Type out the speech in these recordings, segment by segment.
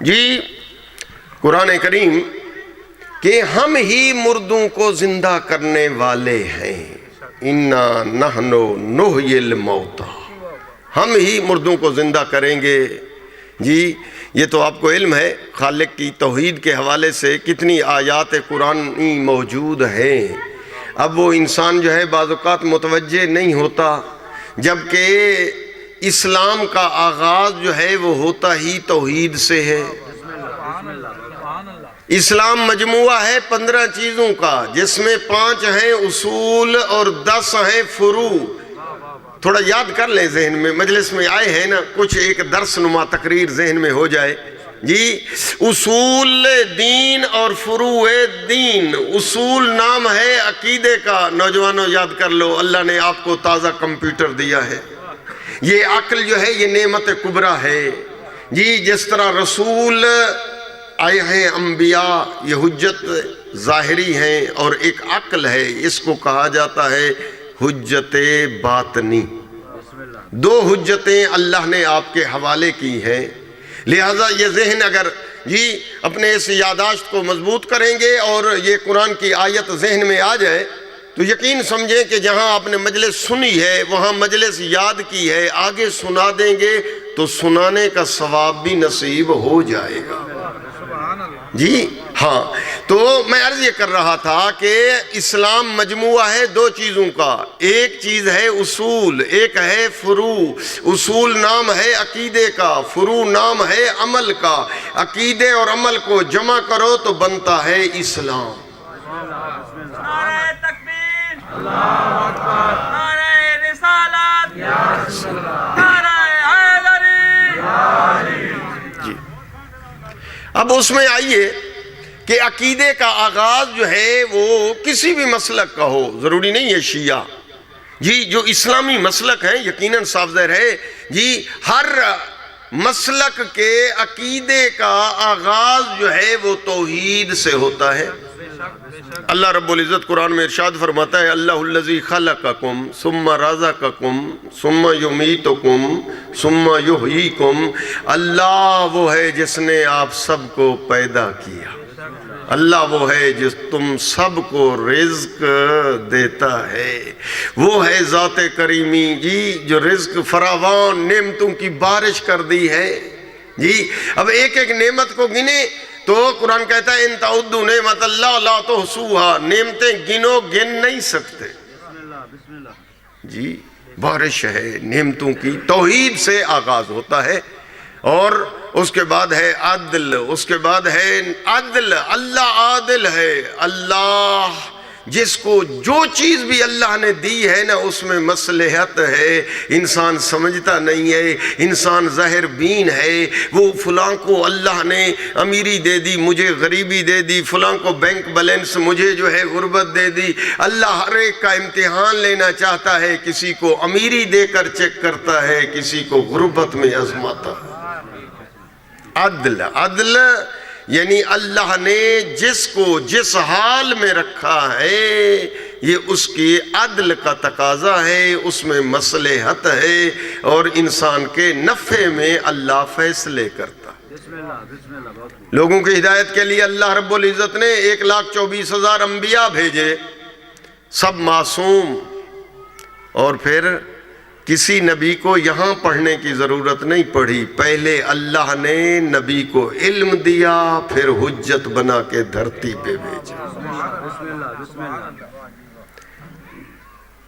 جی قرآن کریم کہ ہم ہی مردوں کو زندہ کرنے والے ہیں، اِنَّا نَحْنُ نُحْيِي الْمَوْتَى، ہم ہی مردوں کو زندہ کریں گے۔ جی یہ تو آپ کو علم ہے خالق کی توحید کے حوالے سے کتنی آیات قرآنی موجود ہیں۔ اب وہ انسان جو ہے بعض اوقات متوجہ نہیں ہوتا، جبکہ اسلام کا آغاز جو ہے وہ ہوتا ہی توحید سے ہے۔ اسلام مجموعہ ہے 15 چیزوں کا، جس میں 5 ہیں اصول اور 10 ہیں فروع۔ تھوڑا یاد کر لیں ذہن میں، مجلس میں آئے ہیں نا، کچھ ایک درس نما تقریر ذہن میں ہو جائے۔ جی اصول دین اور فروع دین۔ اصول نام ہے عقیدے کا، نوجوانوں یاد کر لو، اللہ نے آپ کو تازہ کمپیوٹر دیا ہے۔ یہ عقل جو ہے یہ نعمت کبریٰ ہے۔ جی جس طرح رسول آئے ہیں، انبیاء یہ حجت ظاہری ہیں، اور ایک عقل ہے، اس کو کہا جاتا ہے حجت باطنی۔ 2 حجتیں اللہ نے آپ کے حوالے کی ہیں، لہٰذا یہ ذہن اگر جی اپنے اس یادداشت کو مضبوط کریں گے اور یہ قرآن کی آیت ذہن میں آ جائے تو یقین سمجھیں کہ جہاں آپ نے مجلس سنی ہے وہاں مجلس یاد کی ہے، آگے سنا دیں گے تو سنانے کا ثواب بھی نصیب ہو جائے گا۔ جی ہاں، تو میں عرض یہ کر رہا تھا کہ اسلام مجموعہ ہے 2 چیزوں کا، ایک چیز ہے اصول، ایک ہے فروع۔ اصول نام ہے عقیدے کا، فروع نام ہے عمل کا۔ عقیدے اور عمل کو جمع کرو تو بنتا ہے اسلام۔ نعرہ تکبیر، اللہ اکبر، نعرہ رسالت، یا رسول اللہ، نعرہ حیدری، یا علی۔ جی اب اس میں آئیے کہ عقیدے کا آغاز جو ہے وہ کسی بھی مسلک کا ہو، ضروری نہیں ہے شیعہ۔ جی جو اسلامی مسلک ہیں یقیناً صاف ظاہر ہے، جی ہر مسلک کے عقیدے کا آغاز جو ہے وہ توحید سے ہوتا ہے۔ اللہ رب العزت قرآن میں ارشاد فرماتا ہے، اللہ الذی خلقکم ثم رزقکم ثم یمیتکم ثم یحییکم۔ اللہ وہ ہے جس نے آپ سب کو پیدا کیا، اللہ وہ ہے جس تم سب کو رزق دیتا ہے، وہ ہے ذات کریمی جی جو رزق فراوان نعمتوں کی بارش کر دی ہے۔ جی اب ایک ایک نعمت کو گنے تو قرآن کہتا ہے ان تعدوا نعمت اللہ لا تحصوها، نعمتیں گنو گن نہیں سکتے۔ جی بارش ہے نعمتوں کی، توحید سے آغاز ہوتا ہے، اور اس کے بعد ہے عدل، اس کے بعد ہے عدل، اللہ عادل ہے۔ اللہ جس کو جو چیز بھی اللہ نے دی ہے نا اس میں مصلحت ہے، انسان سمجھتا نہیں ہے، انسان ظاہر بین ہے، وہ فلاں کو اللہ نے امیری دے دی مجھے غریبی دے دی، فلاں کو بینک بیلنس مجھے جو ہے غربت دے دی۔ اللہ ہر ایک کا امتحان لینا چاہتا ہے، کسی کو امیری دے کر چیک کرتا ہے، کسی کو غربت میں آزماتا ہے۔ عدل، عدل یعنی اللہ نے جس کو جس حال میں رکھا ہے یہ اس کی عدل کا تقاضا ہے، اس میں مصلحت ہے، اور انسان کے نفع میں اللہ فیصلے کرتا ہے۔ لوگوں کی ہدایت کے لیے اللہ رب العزت نے 1,24,000 انبیاء بھیجے، سب معصوم، اور پھر کسی نبی کو یہاں پڑھنے کی ضرورت نہیں پڑی، پہلے اللہ نے نبی کو علم دیا پھر حجت بنا کے دھرتی پہ بھیجا۔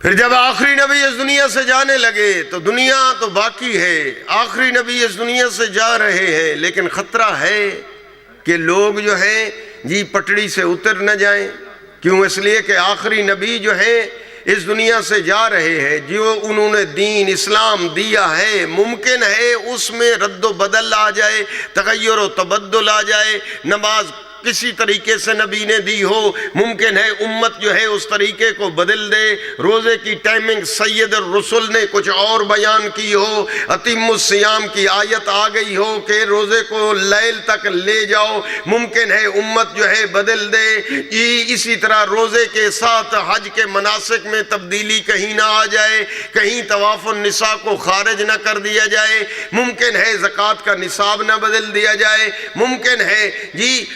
پھر جب آخری نبی اس دنیا سے جانے لگے تو دنیا تو باقی ہے، آخری نبی اس دنیا سے جا رہے ہیں، لیکن خطرہ ہے کہ لوگ جو ہیں جی پٹڑی سے اتر نہ جائیں۔ کیوں؟ اس لیے کہ آخری نبی جو ہے اس دنیا سے جا رہے ہیں، جو انہوں نے دین اسلام دیا ہے ممکن ہے اس میں رد و بدل آ جائے، تغیر و تبدل آ جائے، نماز کسی طریقے سے نبی نے دی ہو، ممکن ہے امت جو ہے اس طریقے کو بدل دے، روزے کی ٹائمنگ سید الرسل نے کچھ اور بیان کی ہو، اتم الصیام کی آیت آ گئی ہو کہ روزے کو لیل تک لے جاؤ، ممکن ہے امت جو ہے بدل دے۔ اسی طرح روزے کے ساتھ حج کے مناسک میں تبدیلی کہیں نہ آ جائے، کہیں طواف النساء کو خارج نہ کر دیا جائے، ممکن ہے زکوٰۃ کا نصاب نہ بدل دیا جائے، ممکن ہے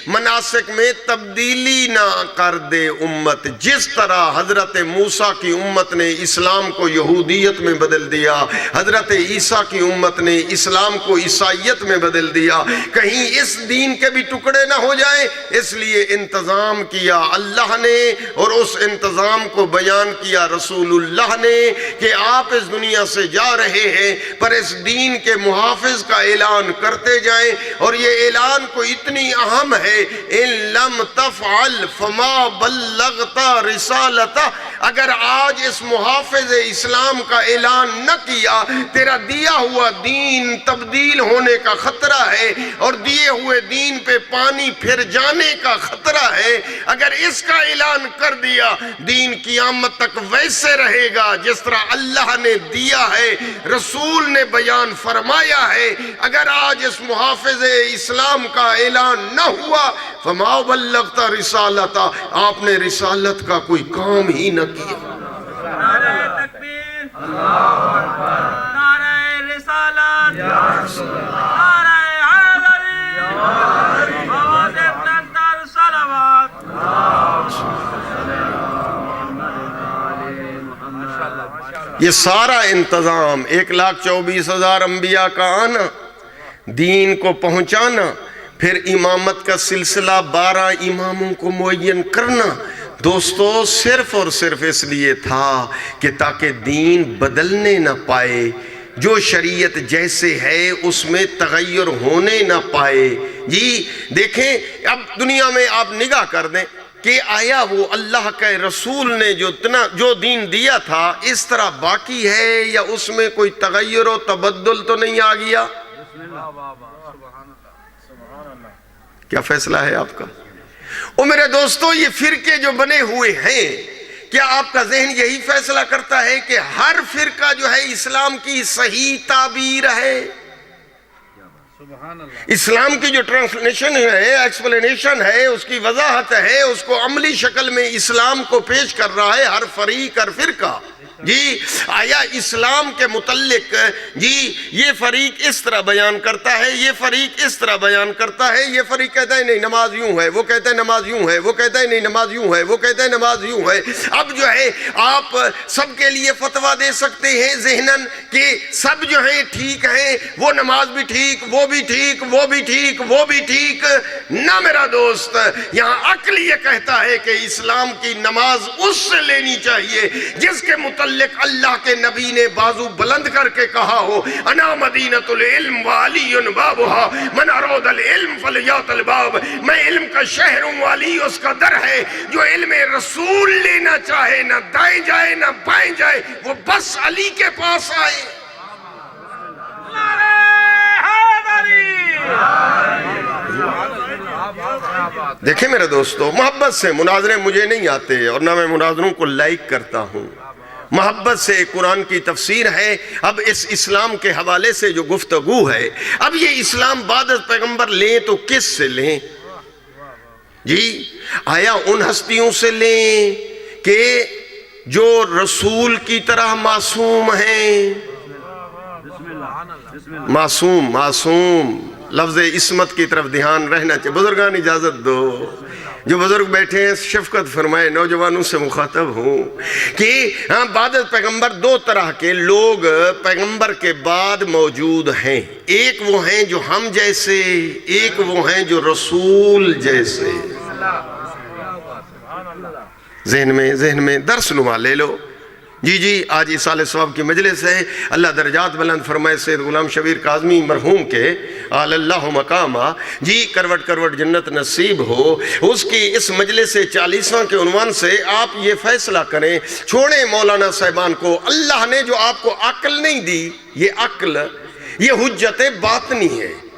مناسک میں تبدیلی نہ کر دے امت، جس طرح حضرت موسیٰ کی امت نے اسلام کو یہودیت میں بدل دیا، حضرت عیسیٰ کی امت نے اسلام کو عیسائیت میں بدل دیا، کہیں اس دین کے بھی ٹکڑے نہ ہو جائیں، اس لیے انتظام کیا اللہ نے، اور اس انتظام کو بیان کیا رسول اللہ نے کہ آپ اس دنیا سے جا رہے ہیں پر اس دین کے محافظ کا اعلان کرتے جائیں، اور یہ اعلان کو اتنی اہم ہے، ان لم تفعل فما بلغت رسالتہ، اگر آج اس محافظ اسلام کا اعلان نہ کیا، تیرا دیا ہوا دین تبدیل ہونے کا خطرہ ہے، اور دیے ہوئے دین پہ پانی پھر جانے کا خطرہ ہے۔ اگر اس کا اعلان کر دیا، دین قیامت تک ویسے رہے گا جس طرح اللہ نے دیا ہے، رسول نے بیان فرمایا ہے۔ اگر آج اس محافظ اسلام کا اعلان نہ ہوا، فما بلغت رسالتہ، آپ نے رسالت کا کوئی کام ہی نہ کیا۔ نعرہ تکبیر، نعرہ رسالت، نعرہ حیدری، آواز بلند تر صلوات۔ یہ سارا انتظام 1,24,000 انبیاء کا آنا، دین کو پہنچانا، پھر امامت کا سلسلہ 12 اماموں کو معین کرنا، دوستو صرف اور صرف اس لیے تھا کہ تاکہ دین بدلنے نہ پائے، جو شریعت جیسے ہے اس میں تغیر ہونے نہ پائے۔ دیکھیں اب دنیا میں آپ نگاہ کر دیں کہ آیا وہ اللہ کے رسول نے جو دین دیا تھا اس طرح باقی ہے، یا اس میں کوئی تغیر و تبدل تو نہیں آ گیا؟ کیا فیصلہ ہے آپ کا؟ اور میرے دوستو، یہ فرقے جو بنے ہوئے ہیں، کیا آپ کا ذہن یہی فیصلہ کرتا ہے کہ ہر فرقہ جو ہے اسلام کی صحیح تعبیر ہے؟ اسلام کی جو ٹرانسلیشن ہے، ایکسپلینیشن ہے، اس کی وضاحت ہے، اس کو عملی شکل میں اسلام کو پیش کر رہا ہے ہر فریق ہر فرقہ۔ آیا اسلام کے متعلق یہ فریق اس طرح بیان کرتا ہے، یہ فریق اس طرح بیان کرتا ہے، یہ فریق کہتا ہے نہیں نماز یوں ہے، وہ کہتا ہے نماز یوں ہے، وہ کہتا ہے نہیں نماز یوں ہے، وہ کہتا ہے نماز یوں ہے۔ اب جو ہے آپ سب کے لیے فتویٰ دے سکتے ہیں ذہناً کہ سب جو ہیں ٹھیک ہیں، وہ نماز بھی ٹھیک، وہ بھی ٹھیک، وہ بھی ٹھیک، وہ بھی ٹھیک نہ میرا دوست، یہاں عقل یہ کہتا ہے کہ اسلام کی نماز اس سے لینی چاہیے جس کے متعلق اللہ کے نبی نے بازو بلند کر کے کہا ہو، انا مدینۃ العلم وعلی بابھا من اراد العلم فلیات الباب، میں علم کا شہر ہوں، علی اس کا در ہے، جو علم رسول لینا چاہے نہ دائیں جائے نہ بائیں جائے، وہ بس علی کے پاس آئے۔ دیکھیں میرے دوستو، محبت سے مناظرے مجھے نہیں آتے اور نہ میں مناظروں کو لائک کرتا ہوں، محبت سے قرآن کی تفسیر ہے۔ اب اس اسلام کے حوالے سے جو گفتگو ہے، اب یہ اسلام بعد از پیغمبر لیں تو کس سے لیں؟ آیا ان ہستیوں سے لیں کہ جو رسول کی طرح معصوم ہیں؟ معصوم لفظ عصمت کی طرف دھیان رہنا چاہیے۔ بزرگان اجازت دو، جو بزرگ بیٹھے ہیں شفقت فرمائے، نوجوانوں سے مخاطب ہوں کہ بعد پیغمبر دو طرح کے لوگ پیغمبر کے بعد موجود ہیں، ایک وہ ہیں جو ہم جیسے، ایک وہ ہیں جو رسول جیسے۔ ذہن میں درس نما لے لو۔ آج ایصال ثواب کی مجلس ہے، اللہ درجات بلند فرمائے سید غلام شبیر کاظمی مرحوم کے آل اللہ مقامہ، کروٹ کروٹ جنت نصیب ہو۔ اس کی اس مجلس 40واں کے عنوان سے آپ یہ فیصلہ کریں، چھوڑیں مولانا صاحبان کو، اللہ نے جو آپ کو عقل نہیں دی، یہ عقل یہ حجت باطنی ہے،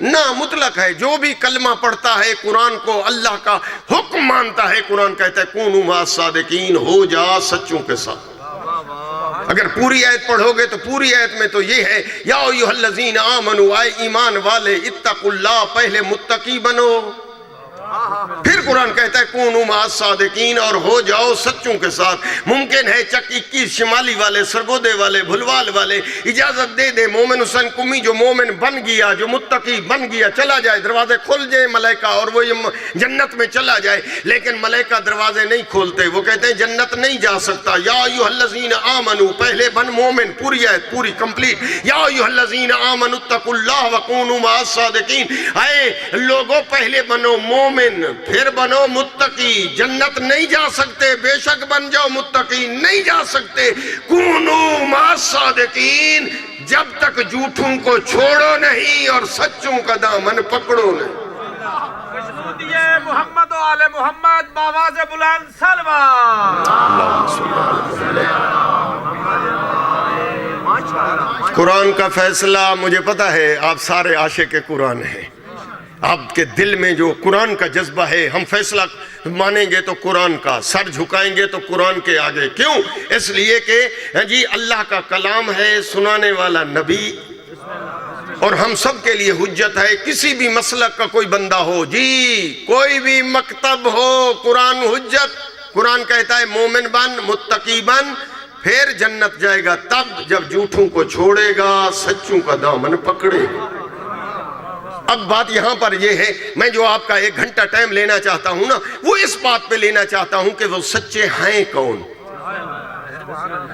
نہ مطلق ہے، جو بھی کلمہ پڑھتا ہے قرآن کو اللہ کا حکم مانتا ہے، قرآن کہتا ہے کونوا مع الصادقین، ہو جا سچوں کے ساتھ۔ اگر پوری آیت پڑھو گے تو پوری آیت میں تو یہ ہے یا ایھا الذین آمنوا، اے ایمان والے، اتقوا اللہ، پہلے متقی بنو، پھر قرآن کہتا ہے کونوا مع الصادقین، اور ہو جاؤ سچوں کے ساتھ۔ ممکن ہے چک 21 شمالی والے، سرگودے والے، بھلوال والے اجازت دے دے، مومن حسین کمی جو مومن بن گیا، جو متقی بن گیا، چلا جائے، دروازے کھل جائے ملائکہ اور وہ جنت میں چلا جائے، لیکن ملائکہ دروازے نہیں کھولتے، وہ کہتے ہیں جنت نہیں جا سکتا۔ یا ایھا الذین آمنوا، پہلے بن مومن، پوری آیت پوری کمپلیٹ، یا ایھا الذین آمنوا اتقوا اللہ وکونوا مع الصادقین، اے لوگوں پہلے بنو مومن پھر بنو متقی، جنت نہیں جا سکتے، بے شک بن جاؤ متقی، نہیں جا سکتے، کونوا مع الصادقین، جب تک جھوٹوں کو چھوڑو نہیں اور سچوں کا دامن پکڑو نہیں۔ خوشنودیے محمد و آل محمد بآواز بلند صلوات۔ قرآن کا فیصلہ، مجھے پتا ہے آپ سارے عاشق قرآن ہیں، آپ کے دل میں جو قرآن کا جذبہ ہے، ہم فیصلہ مانیں گے تو قرآن کا، سر جھکائیں گے تو قرآن کے آگے۔ کیوں؟ اس لیے کہ جی اللہ کا کلام ہے، سنانے والا نبی، اور ہم سب کے لیے حجت ہے۔ کسی بھی مسلک کا کوئی بندہ ہو، جی کوئی بھی مکتب ہو، قرآن حجت۔ قرآن کہتا ہے مومن بن، متقی بن، پھر جنت جائے گا تب جب جھوٹوں کو چھوڑے گا، سچوں کا دامن پکڑے گا۔ اب بات یہاں پر یہ ہے، میں جو آپ کا 1 گھنٹہ ٹائم لینا چاہتا ہوں نا، وہ اس بات پہ لینا چاہتا ہوں کہ وہ سچے ہیں کون۔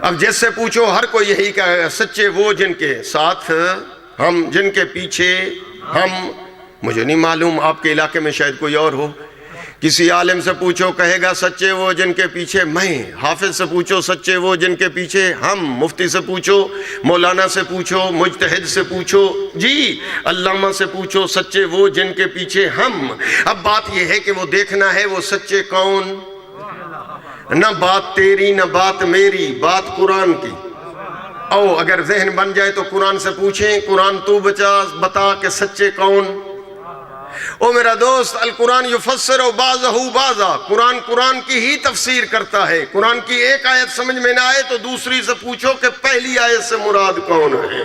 اب جس سے پوچھو ہر کوئی یہی کہے گا سچے وہ جن کے ساتھ ہم، جن کے پیچھے ہم۔ مجھے نہیں معلوم، آپ کے علاقے میں شاید کوئی اور ہو۔ کسی عالم سے پوچھو کہے گا سچے وہ جن کے پیچھے میں، حافظ سے پوچھو سچے وہ جن کے پیچھے ہم، مفتی سے پوچھو، مولانا سے پوچھو، مجتہد سے پوچھو، جی علامہ سے پوچھو، سچے وہ جن کے پیچھے ہم۔ اب بات یہ ہے کہ وہ دیکھنا ہے وہ سچے کون، نہ بات تیری نہ بات میری، بات قرآن کی۔ او اگر ذہن بن جائے تو قرآن سے پوچھیں، قرآن تو بتا کہ سچے کون۔ او میرا دوست، القرآن یفسر بعضہ بعضا، قرآن کی ہی تفسیر کرتا ہے۔ قرآن کی ایک آیت سمجھ میں نہ آئے تو دوسری سے پوچھو کہ پہلی آیت سے مراد کون ہے۔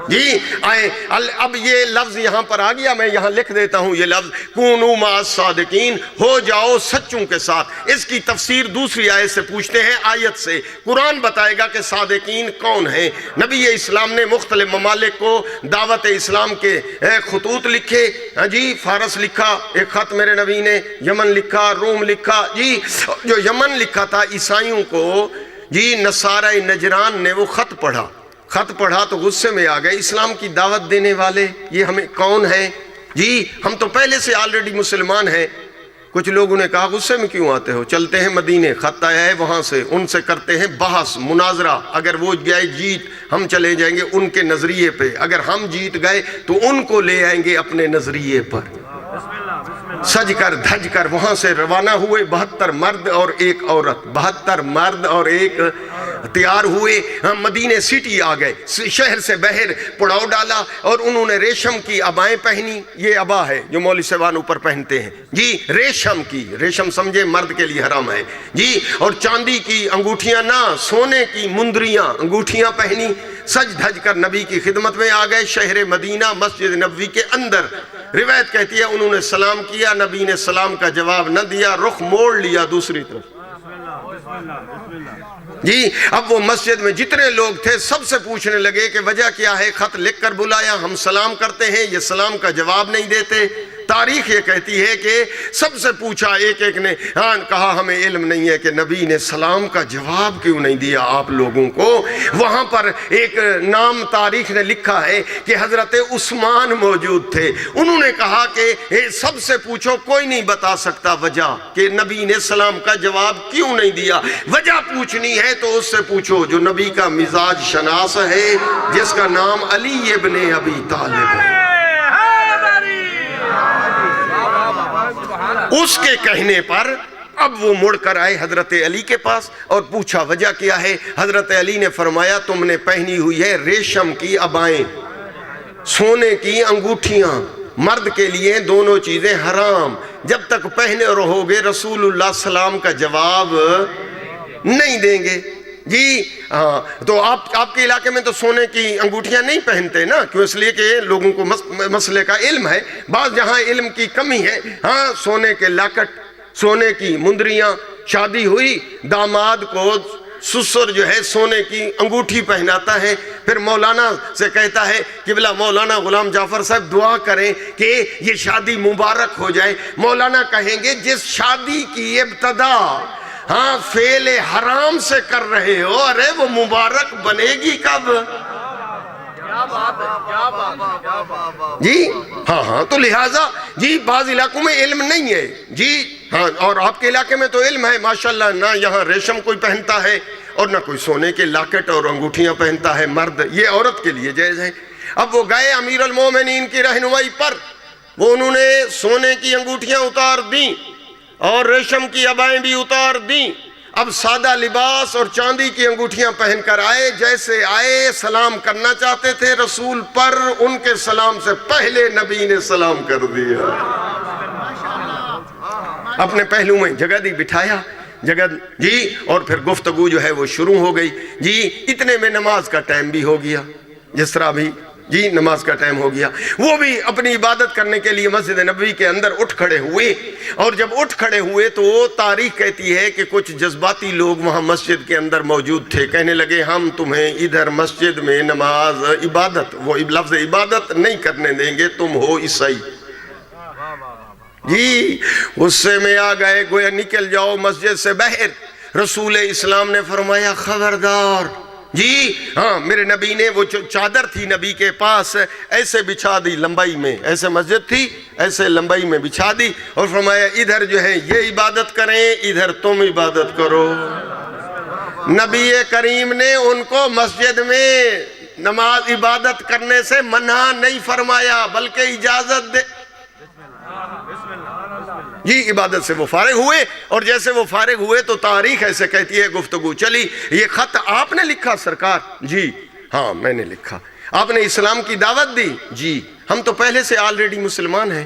جی آئے، اب یہ لفظ یہاں پر آ گیا، میں یہاں لکھ دیتا ہوں یہ لفظ، کونوا مع الصادقین، ہو جاؤ سچوں کے ساتھ۔ اس کی تفسیر دوسری آیت سے پوچھتے ہیں، آیت سے قرآن بتائے گا کہ صادقین کون ہیں۔ نبی اسلام نے مختلف ممالک کو دعوت اسلام کے خطوط لکھے، جی فارس لکھا ایک خط میرے نبی نے، یمن لکھا، روم لکھا۔ جی جو یمن لکھا تھا عیسائیوں کو، جی نصارہ نجران نے وہ خط پڑھا تو غصے میں آ گئے، اسلام کی دعوت دینے والے یہ ہمیں کون ہیں؟ جی ہم تو پہلے سے آلریڈی مسلمان ہیں۔ کچھ لوگوں نے کہا غصے میں کیوں آتے ہو، چلتے ہیں مدینے، خط آیا ہے وہاں سے، ان سے کرتے ہیں بحث مناظرہ، اگر وہ گئے جیت ہم چلے جائیں گے ان کے نظریے پہ، اگر ہم جیت گئے تو ان کو لے آئیں گے اپنے نظریے پر۔ سج کر دھج کر وہاں سے روانہ ہوئے، 72 مرد اور ایک عورت، 72 مرد اور ایک تیار ہوئے، مدینے سٹی آ گئے، شہر سے باہر پڑاؤ ڈالا اور انہوں نے ریشم کی عبائیں پہنی۔ یہ عبا ہے جو مولوی صاحبان اوپر پہنتے ہیں، جی ریشم کی، ریشم سمجھے مرد کے لیے حرام ہے جی، اور چاندی کی انگوٹھیاں نہ، سونے کی مندریاں انگوٹھیاں پہنی، سج دھج کر نبی کی خدمت میں آ گئے، شہر مدینہ مسجد نبوی کے اندر۔ روایت کہتی ہے انہوں نے سلام کیا، نبی نے سلام کا جواب نہ دیا، رخ موڑ لیا دوسری طرف۔ جی اب وہ مسجد میں جتنے لوگ تھے سب سے پوچھنے لگے کہ وجہ کیا ہے، خط لکھ کر بلایا، ہم سلام کرتے ہیں یہ سلام کا جواب نہیں دیتے۔ تاریخ یہ کہتی ہے کہ سب سے پوچھا، ایک ایک نے کہا ہمیں علم نہیں ہے کہ نبی نے سلام کا جواب کیوں نہیں دیا آپ لوگوں کو۔ وہاں پر ایک نام تاریخ نے لکھا ہے کہ حضرت عثمان موجود تھے، انہوں نے کہا کہ سب سے پوچھو کوئی نہیں بتا سکتا وجہ کہ نبی نے سلام کا جواب کیوں نہیں دیا۔ وجہ پوچھنی ہے تو اس سے پوچھو جو نبی کا مزاج شناس ہے، جس کا نام علی ابن ابی طالب ہے۔ اس کے کہنے پر اب وہ مڑ کر آئے حضرت علی کے پاس اور پوچھا وجہ کیا ہے۔ حضرت علی نے فرمایا تم نے پہنی ہوئی ہے ریشم کی عبائیں۔ سونے کی انگوٹھیاں مرد کے لیے دونوں چیزیں حرام، جب تک پہنے رہو گے رسول اللہ سلام کا جواب نہیں دیں گے جی ہاں۔ تو آپ کے علاقے میں تو سونے کی انگوٹھیاں نہیں پہنتے نا، کیوں؟ اس لیے کہ لوگوں کو مسئلے کا علم ہے، بعض جہاں علم کی کمی ہے ہاں سونے کے لاکٹ، سونے کی مندریاں، شادی ہوئی داماد کو سسر جو ہے سونے کی انگوٹھی پہناتا ہے، پھر مولانا سے کہتا ہے کہ بلا مولانا غلام جعفر صاحب دعا کریں کہ یہ شادی مبارک ہو جائے۔ مولانا کہیں گے جس شادی کی ابتدا ہاں فعل حرام سے کر رہے ہو، ارے وہ مبارک بنے گی کب؟ جی ہاں تو لہٰذا جی بعض علاقوں میں علم نہیں ہے جی ہاں، اور آپ کے علاقے میں تو علم ہے ماشاءاللہ، نہ یہاں ریشم کوئی پہنتا ہے اور نہ کوئی سونے کے لاکٹ اور انگوٹھیاں پہنتا ہے مرد، یہ عورت کے لیے جائز ہے۔ اب وہ گئے امیر المومنین کی رہنمائی پر، وہ انہوں نے سونے کی انگوٹھیاں اتار دیں اور ریشم کی عبائیں بھی اتار دیں، اب سادہ لباس اور چاندی کی انگوٹھیاں پہن کر آئے، جیسے آئے سلام کرنا چاہتے تھے رسول پر، ان کے سلام سے پہلے نبی نے سلام کر دیا، اپنے پہلو میں جگہ دی بٹھایا جگہ جی، اور پھر گفتگو جو ہے وہ شروع ہو گئی جی۔ اتنے میں نماز کا ٹائم بھی ہو گیا، جس طرح بھی جی نماز کا ٹائم ہو گیا، وہ بھی اپنی عبادت کرنے کے لیے مسجد نبوی کے اندر اٹھ کھڑے ہوئے، اور جب اٹھ کھڑے ہوئے تو تاریخ کہتی ہے کہ کچھ جذباتی لوگ وہاں مسجد کے اندر موجود تھے، کہنے لگے ہم تمہیں ادھر مسجد میں نماز عبادت، وہ لفظ عبادت نہیں کرنے دیں گے، تم ہو عیسائی جی۔ غصے میں آ گئے، گویا نکل جاؤ مسجد سے باہر۔ رسول اسلام نے فرمایا خبردار جی ہاں، میرے نبی نے وہ چادر تھی نبی کے پاس ایسے بچھا دی لمبائی میں، ایسے مسجد تھی ایسے لمبائی میں بچھا دی، اور فرمایا ادھر جو ہے یہ عبادت کریں، ادھر تم عبادت کرو۔ نبی کریم نے ان کو مسجد میں نماز عبادت کرنے سے منع نہیں فرمایا، بلکہ اجازت دے جی۔ عبادت سے وہ فارغ ہوئے، اور جیسے وہ فارغ ہوئے تو تاریخ ایسے کہتی ہے گفتگو چلی، یہ خط آپ نے لکھا سرکار؟ جی ہاں میں نے لکھا۔ آپ نے اسلام کی دعوت دی؟ جی ہم تو پہلے سے آلریڈی مسلمان ہیں۔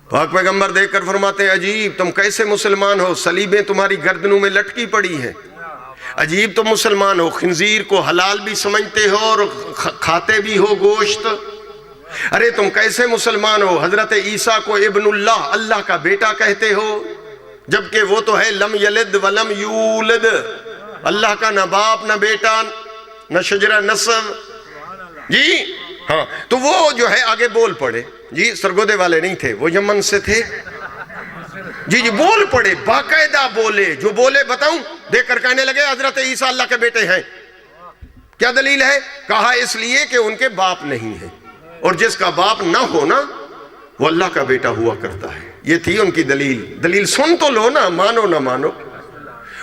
پاک پیغمبر دیکھ کر فرماتے ہیں عجیب تم کیسے مسلمان ہو، صلیبیں تمہاری گردنوں میں لٹکی پڑی ہیں، عجیب تم مسلمان ہو، خنزیر کو حلال بھی سمجھتے ہو اور کھاتے بھی ہو گوشت، ارے تم کیسے مسلمان ہو، حضرت عیسیٰ کو ابن اللہ، اللہ کا بیٹا کہتے ہو، جبکہ وہ تو ہے لم یلد ولم یولد، اللہ کا نہ باپ نہ بیٹا نہ شجرہ نسب جی ہاں۔ تو وہ جو ہے آگے بول پڑے جی، سرگودے والے نہیں تھے، وہ یمن سے تھے جی بول پڑے، باقاعدہ بولے، جو بولے بتاؤں، دیکھ کر کہنے لگے حضرت عیسیٰ اللہ کے بیٹے ہیں۔ کیا دلیل ہے؟ کہا اس لیے کہ ان کے باپ نہیں ہے، اور جس کا باپ نہ ہونا وہ اللہ کا بیٹا ہوا کرتا ہے، یہ تھی ان کی دلیل۔ دلیل سن تو لو نا، مانو نہ مانو۔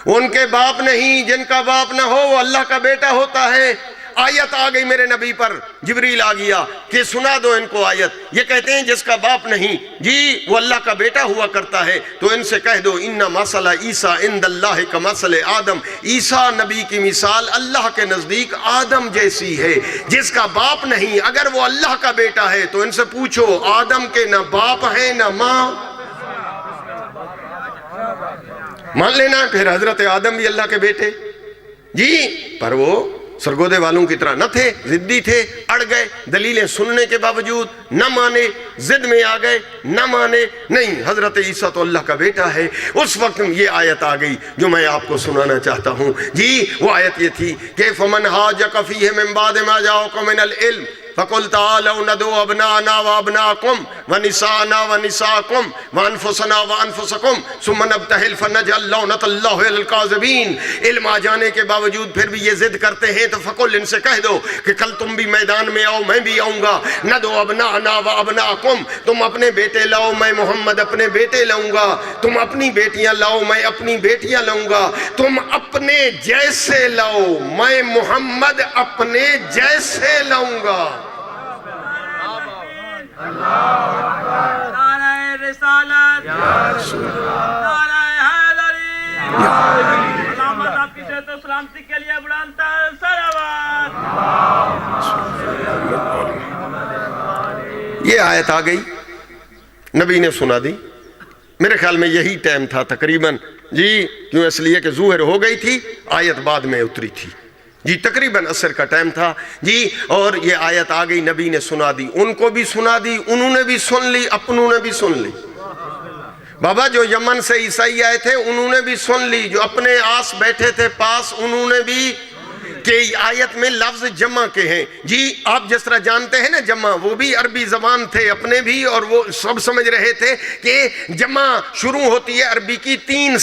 ان کے باپ نہیں، جن کا باپ نہ ہو وہ اللہ کا بیٹا ہوتا ہے۔ آیت آ گئی میرے نبی پر، جبریل آ گیا کہ سنا دو ان کو آیت، یہ کہتے ہیں جس کا باپ نہیں جی وہ اللہ کا بیٹا ہوا کرتا ہے، تو ان سے کہہ دو ان مثل عیسیٰ عند اللہ کمثل آدم، عیسیٰ نبی کی مثال اللہ کے نزدیک آدم جیسی ہے۔ جس کا باپ نہیں اگر وہ اللہ کا بیٹا ہے تو ان سے پوچھو آدم کے نہ باپ ہے نہ ماں، مان لینا پھر حضرت آدم بھی اللہ کے بیٹے جی، پر وہ سرگودے والوں کی طرح نہ تھے، ضدی تھے، اڑ گئے، دلیلیں سننے کے باوجود نہ مانے، ضد میں آ گئے، نہ مانے، نہیں حضرت عیسیٰ تو اللہ کا بیٹا ہے۔ اس وقت یہ آیت آ گئی جو میں آپ کو سنانا چاہتا ہوں جی، وہ آیت یہ تھی کہ فَمَنْ حَاجَكَ فِيهِ مِنْ بَعْدِ مَا جَاءَكُم مِنَ الْعِلْمِ فَقُلْ تَعَالَوْا نَدْعُوا أَبْنَاءَنَا وَأَبْنَاءَكُمْ وَنِسَاءَنَا وَنِسَاءَكُمْ وَأَنفُسَنَا وَأَنفُسَكُمْ ثُمَّ نَبْتَهِلْ فَنَجْعَلْ لَعْنَةَ اللَّهِ عَلَى الْكَاذِبِينَ۔ علم آ جانے کے باوجود پھر بھی یہ ضد کرتے ہیں تو فقل ان سے کہہ دو کہ کل تم بھی میدان میں آؤ، میں بھی آؤں گا، نَدْعُوا أَبْنَاءَنَا وَأَبْنَاءَكُمْ، تم اپنے بیٹے لاؤ میں محمد اپنے بیٹے لاؤں گا، تم اپنی بیٹیاں لاؤ میں اپنی بیٹیاں لاؤں گا، تم اپنے جیسے لاؤ میں محمد اپنے جیسے لاؤں گا۔ نعرہ رسالت، نعرہ حیدری، علامت آپ کی صحت و سلامتی کے لیے بلند تر صلوات۔ یہ آیت آ گئی، نبی نے سنا دی، میرے خیال میں یہی ٹائم تھا تقریباً جی، کیوں اس لیے کہ ظہر ہو گئی تھی، آیت بعد میں اتری تھی جی، تقریباً عصر کا ٹائم تھا جی، اور یہ آیت آ گئی، نبی نے سنا دی، ان کو بھی سنا دی، انہوں نے بھی سن لی، اپنوں نے بھی سن لی۔ بابا جو یمن سے عیسائی آئے تھے انہوں نے بھی سن لی، جو اپنے آس بیٹھے تھے پاس انہوں نے بھی، کہ آیت میں لفظ جمع کے ہیں جی، آپ جس طرح جانتے ہیں نا جمع، وہ بھی عربی زبان تھے اپنے بھی، اور وہ سب سمجھ رہے تھے کہ جمع شروع ہوتی ہے عربی کی تین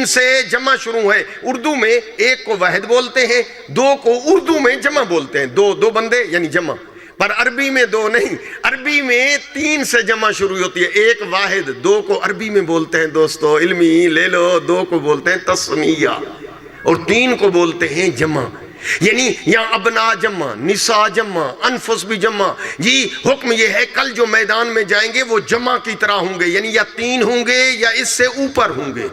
سے جمع شروع ہے۔ اردو میں ایک کو واحد بولتے ہیں، دو کو اردو میں جمع بولتے ہیں، دو بندے یعنی جمع، پر عربی میں دو نہیں، عربی میں تین سے جمع شروع ہوتی ہے، ایک واحد، دو کو عربی میں بولتے ہیں دوستو علمی لے لو، دو کو بولتے ہیں تسمیہ، اور تین کو بولتے ہیں جمع، یعنی یا ابنا جمع، نساء جمع، انفس بھی جمع جی۔ حکم یہ ہے کل جو میدان میں جائیں گے وہ جمع کی طرح ہوں گے، یعنی یا تین ہوں گے یا اس سے اوپر ہوں گے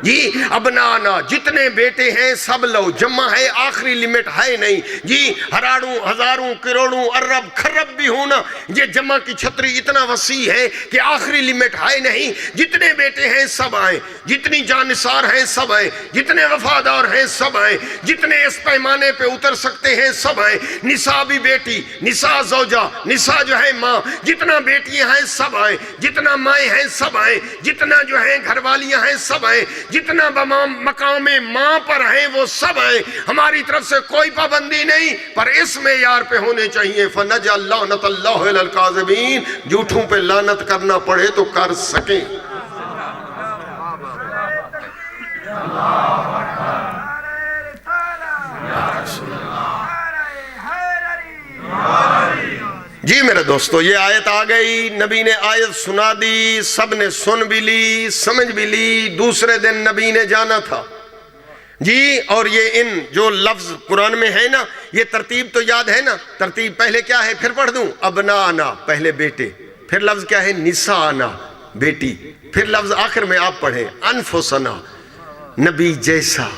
جی۔ ابنانا جتنے بیٹے ہیں سب لو، جمع ہے، آخری لیمٹ ہے نہیں جی، ہراڑوں ہزاروں کروڑوں ارب خرب بھی ہونا، یہ جمع کی چھتری اتنا وسیع ہے کہ آخری لیمٹ ہے نہیں، جتنے بیٹے ہیں سب آئیں، جتنی جانثار ہیں سب آئیں، جتنے وفادار ہیں سب آئیں، جتنے اس پیمانے پہ اتر سکتے ہیں سب آئیں، نساء بھی بیٹی، نساء زوجہ، نساء جو ہے ماں، جتنا بیٹیاں ہیں سب آئیں، جتنا مائیں ہیں سب آئیں، جتنا جو ہیں گھر والیاں ہیں سب آئیں، جتنا مقام ماں پر ہیں وہ سب ہیں، ہماری طرف سے کوئی پابندی نہیں، پر اس معیار پہ ہونے چاہیے۔ فَنَجْعَلْ لَعْنَةَ اللَّهِ عَلَى الْكَاذِبِينَ، جھوٹوں پہ لعنت کرنا پڑے تو کر سکیں۔ جی میرے دوستو، یہ آیت آ گئی، نبی نے آیت سنا دی، سب نے سن بھی لی، سمجھ بھی لی، دوسرے دن نبی نے جانا تھا جی۔ اور یہ ان جو لفظ قرآن میں ہے نا، یہ ترتیب تو یاد ہے نا، ترتیب پہلے کیا ہے پھر پڑھ دوں، ابنانا پہلے بیٹے، پھر لفظ کیا ہے نسانا بیٹی، پھر لفظ آخر میں آپ پڑھیں انفسنا نبی جیسا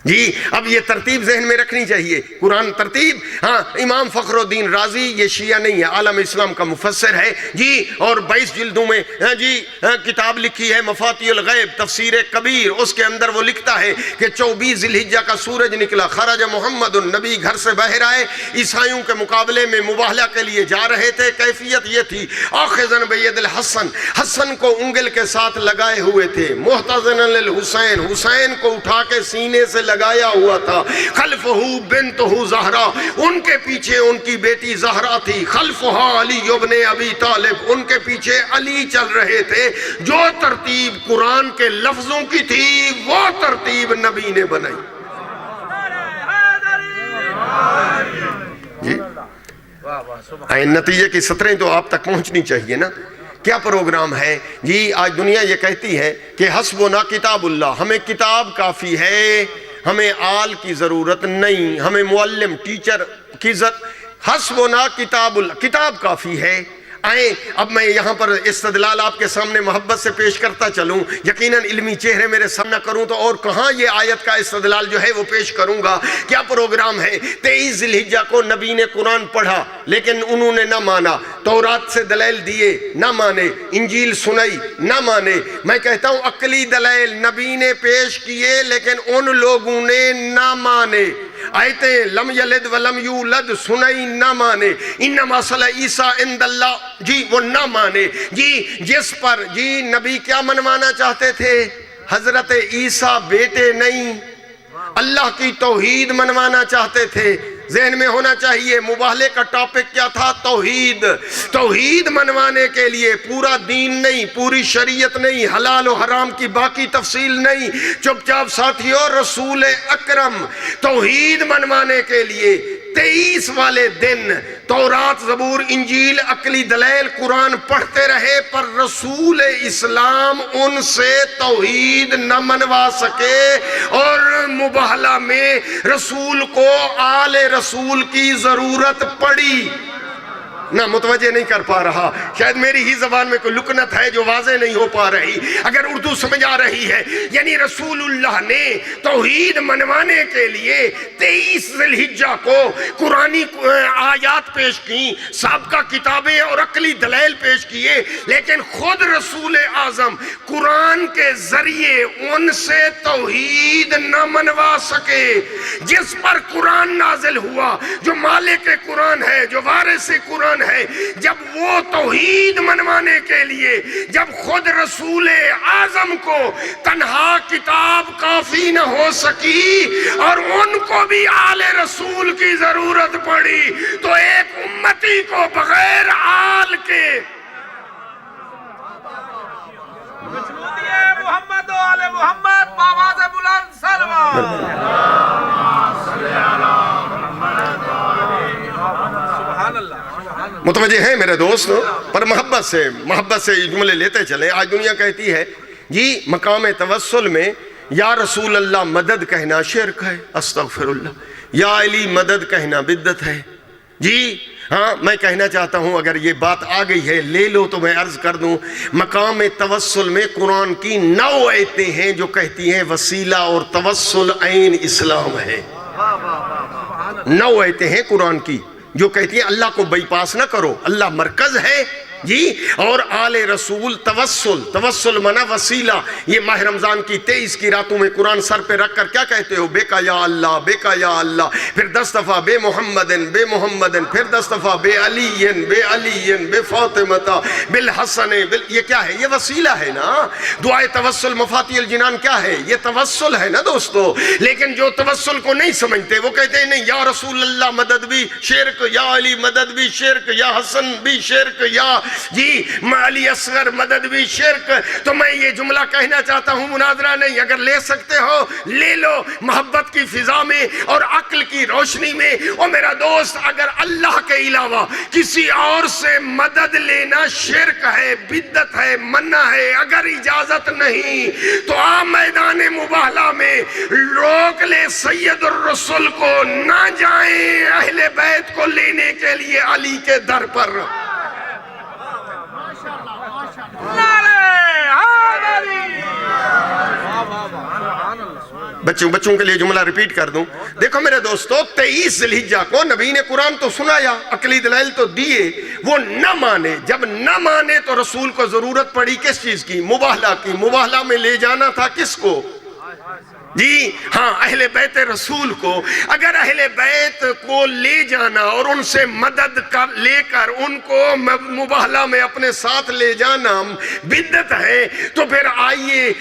جی۔ اب یہ ترتیب ذہن میں رکھنی چاہیے، قرآن ترتیب، ہاں امام فخر الدین رازی یہ شیعہ نہیں ہے، عالم اسلام کا مفسر ہے جی، اور 22 جلدوں میں جی کتاب لکھی ہے مفاتیح الغیب تفسیر کبیر، اس کے اندر وہ لکھتا ہے کہ 24 ذی الحجہ کا سورج نکلا، خرج محمد النبی گھر سے باہر آئے، عیسائیوں کے مقابلے میں مباہلہ کے لیے جا رہے تھے، کیفیت یہ تھی آخذن بید الحسن، حسن کو انگل کے ساتھ لگائے ہوئے تھے، محتضن للحسین، حسین کو اٹھا کے سینے سے لگایا ہوا تھا، خلفہ بنتہ زہرا، ان کے پیچھے ان کی بیٹی زہرا تھی، خلفہ علی ابن ابی طالب، ان کے پیچھے علی چل رہے تھے۔ جو ترتیب قرآن کے لفظوں کی تھی وہ ترتیب نبی نے بنائی جی۔ نتیجے کی سطریں تو آپ تک پہنچنی چاہیے نا، کیا پروگرام ہے جی۔ آج دنیا یہ کہتی ہے کہ حسبنا کتاب اللہ، ہمیں کتاب کافی ہے، ہمیں آل کی ضرورت نہیں، ہمیں معلم ٹیچر کی ضرورت، حسبنا کتاب اللہ، کتاب کافی ہے۔ آئیں اب میں یہاں پر استدلال آپ کے سامنے محبت سے پیش کرتا چلوں، یقیناً علمی چہرے میرے سامنے کروں تو اور کہاں یہ آیت کا استدلال جو ہے وہ پیش کروں گا۔ کیا پروگرام ہے، 23 ذی الحجہ کو نبی نے قرآن پڑھا لیکن انہوں نے نہ مانا، تورات سے دلائل دیے نہ مانے، انجیل سنائی نہ مانے، میں کہتا ہوں عقلی دلائل نبی نے پیش کیے لیکن ان لوگوں نے نہ مانے، آیتیں لم یلد ولم یولد سنائی نہ مانے، انما صلی عیسیٰ عند اللہ جی وہ نہ مانے جی۔ جس پر جی نبی کیا منوانا چاہتے تھے، حضرت عیسیٰ بیٹے نہیں، اللہ کی توحید منوانا چاہتے تھے۔ ذہن میں ہونا چاہیے مباہلے کا ٹاپک کیا تھا، توحید۔ توحید منوانے کے لیے پورا دین نہیں، پوری شریعت نہیں، حلال و حرام کی باقی تفصیل نہیں، چپ چاپ ساتھیوں رسول اکرم توحید منوانے کے لیے 23 والے دن تورات زبور انجیل عقلی دلائل قرآن پڑھتے رہے، پر رسول اسلام ان سے توحید نہ منوا سکے، اور مباہلہ میں رسول کو آل رسول کی ضرورت پڑی۔ نہ متوجہ نہیں کر پا رہا، شاید میری ہی زبان میں کوئی لکنت ہے جو واضح نہیں ہو پا رہی، اگر اردو سمجھ آ رہی ہے، یعنی رسول اللہ نے توحید منوانے کے لیے 23 ذی الحجہ کو قرآنی آیات پیش کی، سابقہ کتابیں اور عقلی دلائل پیش کیے، لیکن خود رسول اعظم قرآن کے ذریعے ان سے توحید نہ منوا سکے۔ جس پر قرآن نازل ہوا، جو مالک قرآن ہے، جو وارث قرآن ہے، جب وہ توحید منوانے کے لیے، جب خود رسول اعظم کو تنہا کتاب کافی نہ ہو سکی اور ان کو بھی آل رسول کی ضرورت پڑی، تو ایک امتی کو بغیر آل کے محمد و آل محمد بآواز بلند سلوات۔ سبحان اللہ۔ متوجہ ہیں میرے دوست؟ پر محبت سے یہ جملے لیتے چلے۔ آج دنیا کہتی ہے جی مقام توسل میں یا رسول اللہ مدد کہنا شرک ہے، استغفر اللہ، یا علی مدد کہنا بدعت ہے۔ جی ہاں، میں کہنا چاہتا ہوں اگر یہ بات آ گئی ہے لے لو تو میں عرض کر دوں، مقام توسل میں قرآن کی 9 آیتیں ہیں جو کہتی ہیں وسیلہ اور توسل عین اسلام ہے۔ 9 آیتیں ہیں قرآن کی جو کہتی ہیں اللہ کو بائی پاس نہ کرو، اللہ مرکز ہے جی، اور آل رسول توسل منا وسیلہ۔ یہ ماہ رمضان کی 23 کی راتوں میں قرآن سر پہ رکھ کر کیا کہتے ہو؟ بے کا یا اللہ، بے کا یا اللہ، پھر 10 دفعہ بے محمدن، بے محمدن، پھر 10 دفعہ بے علیین، بے علیین، بے فاطمہ، بالحسن، یہ کیا ہے؟ یہ وسیلہ ہے نا۔ دعائے توسل مفاتیح الجنان کیا ہے؟ یہ توسل ہے نا دوستو۔ لیکن جو توسل کو نہیں سمجھتے وہ کہتے ہیں نہیں، یا رسول اللہ مدد بھی شرک، یا علی مدد بھی شرک، یا حسن بھی شرک، یا جی علی اصغر مدد بھی شرک۔ تو میں یہ جملہ کہنا چاہتا ہوں، مناظرہ نہیں، اگر لے سکتے ہو لے لو، محبت کی فضا میں اور عقل کی روشنی میں۔ اور میرا دوست اگر اللہ کے علاوہ کسی اور سے مدد لینا شرک ہے، بدعت ہے، منع ہے، اگر اجازت نہیں تو آپ میدان مباہلہ میں روک لے سید الرسل کو، نہ جائیں اہل بیت کو لینے کے لیے علی کے در پر۔ بچوں کے لیے جملہ ریپیٹ کر دوں، دیکھو میرے دوستو، 23 ذی الحجہ کو نبی نے قرآن تو سنایا، عقلی دلائل تو دیے، وہ نہ مانے۔ جب نہ مانے تو رسول کو ضرورت پڑی کس چیز کی؟ مباہلہ کی۔ مباہلہ میں لے جانا تھا کس کو؟ جی ہاں، اہل بیت رسول کو۔ اگر اہل بیت کو لے جانا اور ان سے مدد لے کر ان کو مباہلہ میں اپنے ساتھ لے جانا بدعت ہے، تو پھر آئیے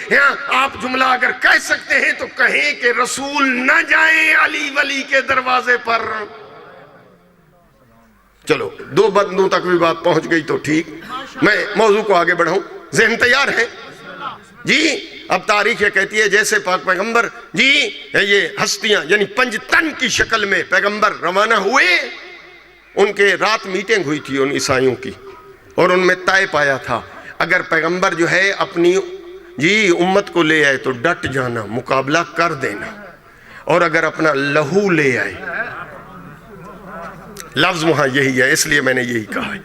آپ جملہ اگر کہہ سکتے ہیں تو کہیں کہ رسول نہ جائیں علی ولی کے دروازے پر۔ چلو 2 بندوں تک بھی بات پہنچ گئی تو ٹھیک، میں موضوع کو آگے بڑھاؤں۔ ذہن تیار ہے؟ جی اب تاریخ یہ کہتی ہے جیسے پاک پیغمبر جی یہ ہستیاں یعنی 5 تن کی شکل میں پیغمبر روانہ ہوئے، ان کے رات میٹنگ ہوئی تھی ان عیسائیوں کی، اور ان میں طے پایا تھا اگر پیغمبر جو ہے اپنی جی امت کو لے آئے تو ڈٹ جانا، مقابلہ کر دینا، اور اگر اپنا لہو لے آئے، لفظ وہاں یہی ہے اس لیے میں نے یہی کہا ہے،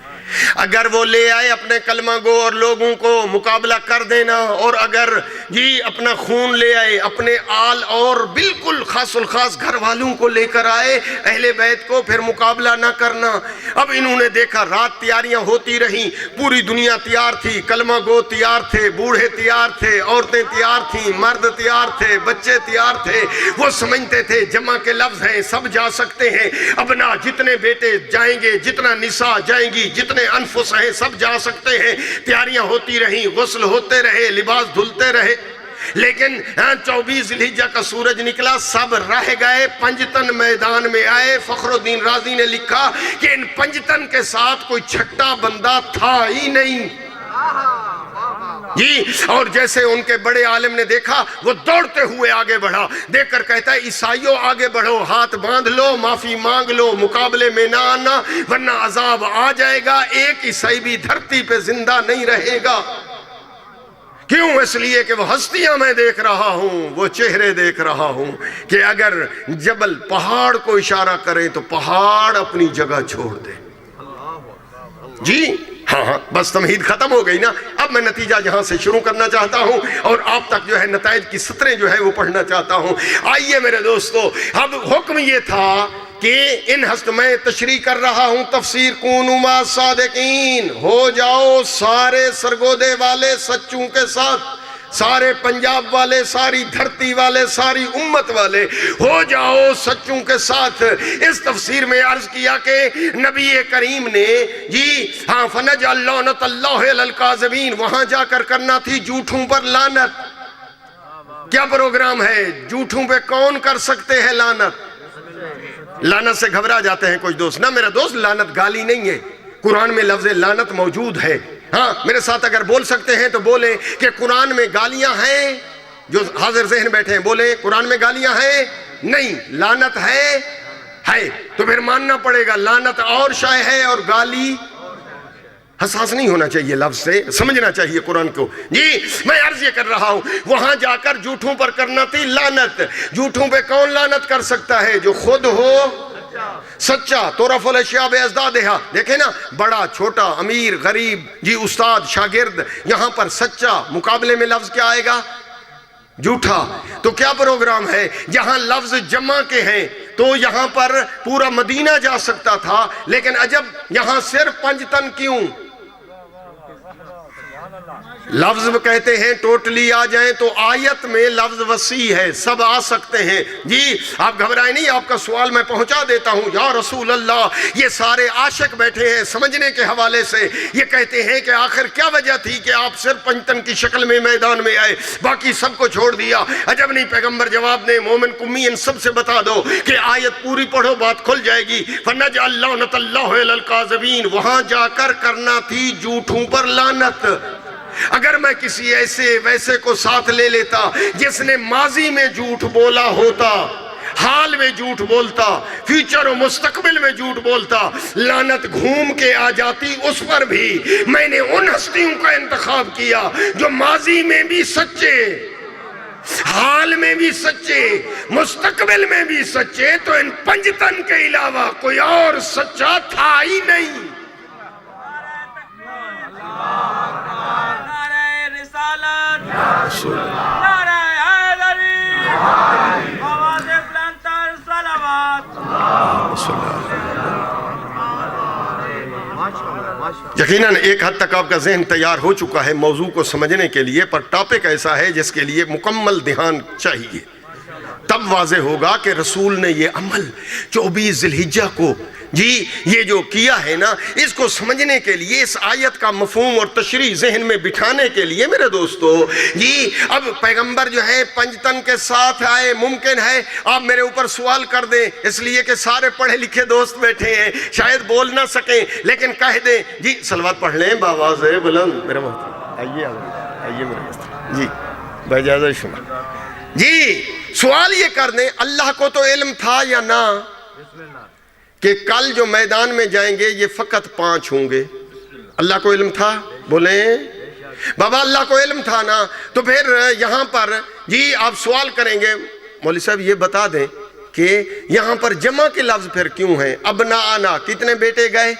اگر وہ لے آئے اپنے کلمہ گو اور لوگوں کو مقابلہ کر دینا، اور اگر جی اپنا خون لے آئے، اپنے آل اور بالکل خاص الخاص گھر والوں کو لے کر آئے اہل بیت کو، پھر مقابلہ نہ کرنا۔ اب انہوں نے دیکھا رات تیاریاں ہوتی رہیں، پوری دنیا تیار تھی، کلمہ گو تیار تھے، بوڑھے تیار تھے، عورتیں تیار تھیں، مرد تیار تھے، بچے تیار تھے، وہ سمجھتے تھے جمع کے لفظ ہیں، سب جا سکتے ہیں، ابنا جتنے بیٹے جائیں گے، جتنا نساء جائیں گی، جتنے انفس ہیں سب جا سکتے ہیں۔ تیاریاں ہوتی رہیں، غسل ہوتے رہے، لباس دھلتے رہے، لیکن 24 ذی الحجہ کا سورج نکلا، سب رہ گئے، 5 تن میدان میں آئے۔ فخر الدین رازی نے لکھا کہ ان 5 تن کے ساتھ کوئی چھٹا بندہ تھا ہی نہیں جی، اور جیسے ان کے بڑے عالم نے دیکھا وہ دوڑتے ہوئے آگے بڑھا، دیکھ کر کہتا ہے عیسائیوں آگے بڑھو، ہاتھ باندھ لو، معافی مانگ لو، مقابلے میں نہ آنا ورنہ عذاب آ جائے گا، ایک عیسائی بھی دھرتی پہ زندہ نہیں رہے گا۔ کیوں؟ اس لیے کہ وہ ہستیاں میں دیکھ رہا ہوں، وہ چہرے دیکھ رہا ہوں کہ اگر جبل پہاڑ کو اشارہ کریں تو پہاڑ اپنی جگہ چھوڑ دے۔ جی ہاں ہاں بس تمہید ختم ہو گئی نا. اب میں نتیجہ یہاں سے شروع کرنا چاہتا ہوں اور آپ تک جو ہے نتائج کی سطریں جو ہے وہ پڑھنا چاہتا ہوں. آئیے میرے دوستو، اب حکم یہ تھا کہ ان ہست میں تشریح کر رہا ہوں تفسیر کونوا مع صادقین، ہو جاؤ سارے سرگودے والے سچوں کے ساتھ، سارے پنجاب والے، ساری دھرتی والے، ساری امت والے ہو جاؤ سچوں کے ساتھ. اس تفسیر میں عرض کیا کہ نبی کریم نے جی ہاں فنجعل لعنت اللہ علی الکاذبین، وہاں جا کر کرنا تھی جھوٹوں پر لعنت. کیا پروگرام ہے؟ جھوٹوں پہ کون کر سکتے ہیں لعنت؟ لعنت سے گھبرا جاتے ہیں کچھ دوست. نہ میرا دوست، لعنت گالی نہیں ہے، قرآن میں لفظ لعنت موجود ہے. ہاں میرے ساتھ اگر بول سکتے ہیں تو بولیں کہ قرآن میں گالیاں ہیں. جو حاضر ذہن بیٹھے ہیں بولیں قرآن میں گالیاں ہیں؟ نہیں. لعنت ہے؟ تو پھر ماننا پڑے گا لعنت اور شے ہے اور گالی. حساس نہیں ہونا چاہیے لفظ سے، سمجھنا چاہیے قرآن کو. جی میں عرض یہ کر رہا ہوں وہاں جا کر جھوٹوں پر کرنا تھی لعنت. جھوٹوں پہ کون لعنت کر سکتا ہے؟ جو خود ہو سچا. تورف الاشیاء بازدادہا، دیکھیں نا، بڑا چھوٹا، امیر غریب، جی استاد شاگرد، یہاں پر سچا. مقابلے میں لفظ کیا آئے گا؟ جھوٹا. تو کیا پروگرام ہے؟ یہاں لفظ جمع کے ہیں تو یہاں پر پورا مدینہ جا سکتا تھا، لیکن عجب یہاں صرف 5 تن کیوں؟ لفظ کہتے ہیں ٹوٹلی آ جائیں تو آیت میں لفظ وسیع ہے، سب آ سکتے ہیں. جی آپ گھبرائیں نہیں، آپ کا سوال میں پہنچا دیتا ہوں. یا رسول اللہ، یہ سارے عاشق بیٹھے ہیں سمجھنے کے حوالے سے. یہ کہتے ہیں کہ آخر کیا وجہ تھی کہ آپ صرف 5 تن کی شکل میں میدان میں آئے، باقی سب کو چھوڑ دیا؟ عجب نہیں، پیغمبر جواب دیں مومن کمی ان سب سے بتا دو کہ آیت پوری پڑھو بات کھل جائے گی. فنجعل لعنت اللہ علی الکاذبین، وہاں جا کر کرنا تھی جھوٹوں پر لعنت. اگر میں کسی ایسے ویسے کو ساتھ لے لیتا جس نے ماضی میں جھوٹ بولا ہوتا، حال میں جھوٹ بولتا، فیوچر و مستقبل میں جھوٹ بولتا، لعنت گھوم کے آ جاتی اس پر بھی. میں نے ان ہستیوں کا انتخاب کیا جو ماضی میں بھی سچے، حال میں بھی سچے، مستقبل میں بھی سچے. تو ان 5 تن کے علاوہ کوئی اور سچا تھا ہی نہیں. نعرہ حیدری، آواز بلند تر صلوات. یقیناً ایک حد تک آپ کا ذہن تیار ہو چکا ہے موضوع کو سمجھنے کے لیے، پر ٹاپک ایسا ہے جس کے لیے مکمل دھیان چاہیے. تب واضح ہوگا کہ رسول نے یہ عمل 24 ذی الحجہ کو جی یہ جو کیا ہے نا، اس کو سمجھنے کے لیے، اس آیت کا مفہوم اور تشریح ذہن میں بٹھانے کے لیے میرے دوستو، جی اب پیغمبر جو ہے 5 تن کے ساتھ آئے. ممکن ہے آپ میرے اوپر سوال کر دیں، اس لیے کہ سارے پڑھے لکھے دوست بیٹھے ہیں، شاید بول نہ سکیں، لیکن کہہ دیں جی صلوات پڑھ لیں باواز بلند. میرا محترم آئیے میرے محترم جی باجازت شما. جی سوال یہ کر دیں اللہ کو تو علم تھا یا نہ کہ کل جو میدان میں جائیں گے یہ فقط 5 ہوں گے؟ اللہ کو علم تھا؟ بولیں بابا اللہ کو علم تھا نا. تو پھر یہاں پر جی آپ سوال کریں گے مولوی صاحب یہ بتا دیں کہ یہاں پر جمع کے لفظ پھر کیوں ہیں؟ ابناءنا، کتنے بیٹے گئے؟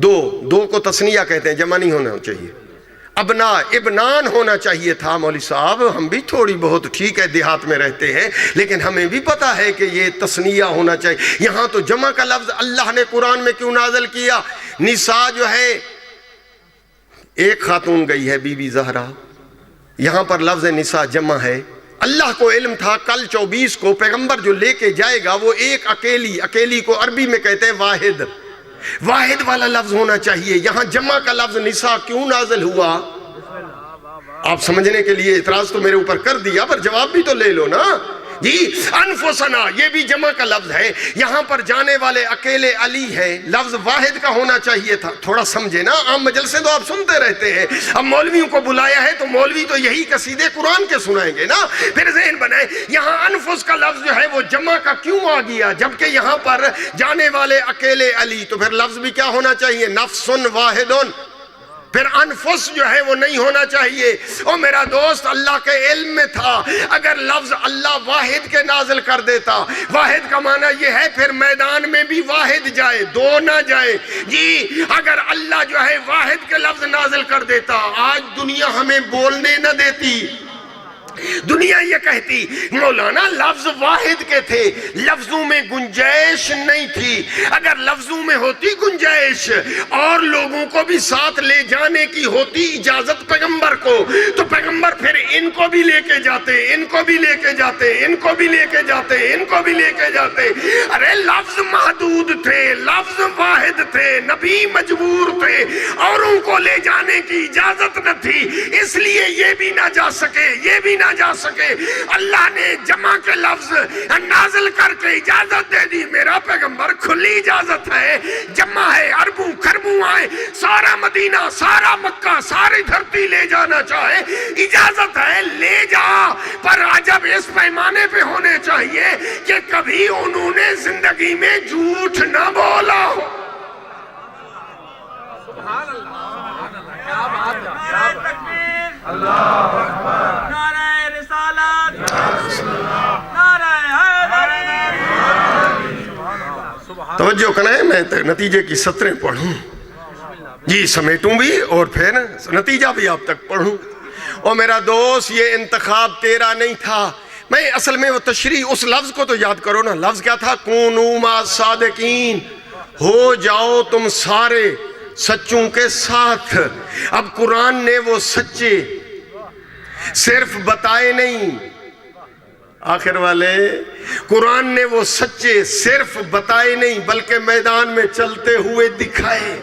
2 کو تثنیہ کہتے ہیں، جمع نہیں ہونا چاہیے. ابنا ابنان ہونا چاہیے تھا. مولوی صاحب ہم بھی تھوڑی بہت ٹھیک ہے دیہات میں رہتے ہیں، لیکن ہمیں بھی پتا ہے کہ یہ تثنیہ ہونا چاہیے. یہاں تو جمع کا لفظ اللہ نے قرآن میں کیوں نازل کیا؟ نساء جو ہے ایک خاتون گئی ہے بی بی زہرا، یہاں پر لفظ نساء جمع ہے. اللہ کو علم تھا کل 24 کو پیغمبر جو لے کے جائے گا وہ ایک اکیلی کو عربی میں کہتے ہیں واحد والا لفظ ہونا چاہیے. یہاں جمع کا لفظ نساء کیوں نازل ہوا؟ آپ سمجھنے کے لیے اعتراض تو میرے اوپر کر دیا، پر جواب بھی تو لے لو نا. جی انفسنا یہ بھی جمع کا لفظ ہے. یہاں پر جانے والے اکیلے علی ہے، لفظ واحد کا ہونا چاہیے تھا. تھوڑا سمجھے نا، عام مجلسیں تو آپ سنتے رہتے ہیں، اب مولویوں کو بلایا ہے تو مولوی تو یہی قصیدے قرآن کے سنائیں گے نا. پھر ذہن بنائیں یہاں انفس کا لفظ جو ہے وہ جمع کا کیوں آ گیا جبکہ یہاں پر جانے والے اکیلے علی؟ تو پھر لفظ بھی کیا ہونا چاہیے؟ نفس واحد. پھر انفس جو ہے وہ نہیں ہونا چاہیے۔ اور میرا دوست اللہ کے علم میں تھا، اگر لفظ اللہ واحد کے نازل کر دیتا، واحد کا معنی یہ ہے پھر میدان میں بھی واحد جائے، دو نہ جائے جی۔ اگر اللہ جو ہے واحد کے لفظ نازل کر دیتا، آج دنیا ہمیں بولنے نہ دیتی۔ دنیا یہ کہتی مولانا لفظ واحد کے تھے، لفظوں میں گنجائش نہیں تھی۔ اگر لفظوں میں ہوتی گنجائش اور لوگوں کو بھی ساتھ لے جانے کی ہوتی اجازت پیغمبر کو، تو پیغمبر پھر ان کو بھی لے کے جاتے، ان کو بھی لے کے جاتے، ان کو بھی لے کے جاتے، ان کو بھی لے کے جاتے۔ ارے لفظ محدود تھے، لفظ واحد تھے، نبی مجبور تھے، اوروں کو لے جانے کی اجازت نہ تھی، اس لیے یہ بھی نہ جا سکے، یہ بھی نہ جا سکے۔ اللہ نے جمع کے لفظ نازل کر کے اجازت دے دی، میرا پیغمبر کھلی اجازت ہے، جمع ہے، اربوں خربوں آئے، سارا مدینہ، سارا مکہ، ساری دھرتی لے جانا چاہے، اجازت ہے، لے جا، پر عجب اس پیمانے پہ ہونے چاہیے کہ کبھی انہوں نے زندگی میں جھوٹ نہ بولا ہو۔ سبحان اللہ، کیا بات ہے، تکبیر، اللہ اکبر، نعرہ رسالت، نعرہ حیدری۔ توجہ کریں، میں نتیجے کی سطریں پڑھوں جی، سمیٹوں بھی اور پھر نتیجہ بھی آپ تک پڑھوں۔ اور میرا دوست یہ انتخاب تیرا نہیں تھا، میں اصل میں وہ تشریح اس لفظ کو تو یاد کرو نا، لفظ کیا تھا؟ کونوا مع صادقین، ہو جاؤ تم سارے سچوں کے ساتھ۔ اب قرآن نے وہ سچے صرف بتائے نہیں، آخر والے قرآن نے وہ سچے صرف بتائے نہیں بلکہ میدان میں چلتے ہوئے دکھائے۔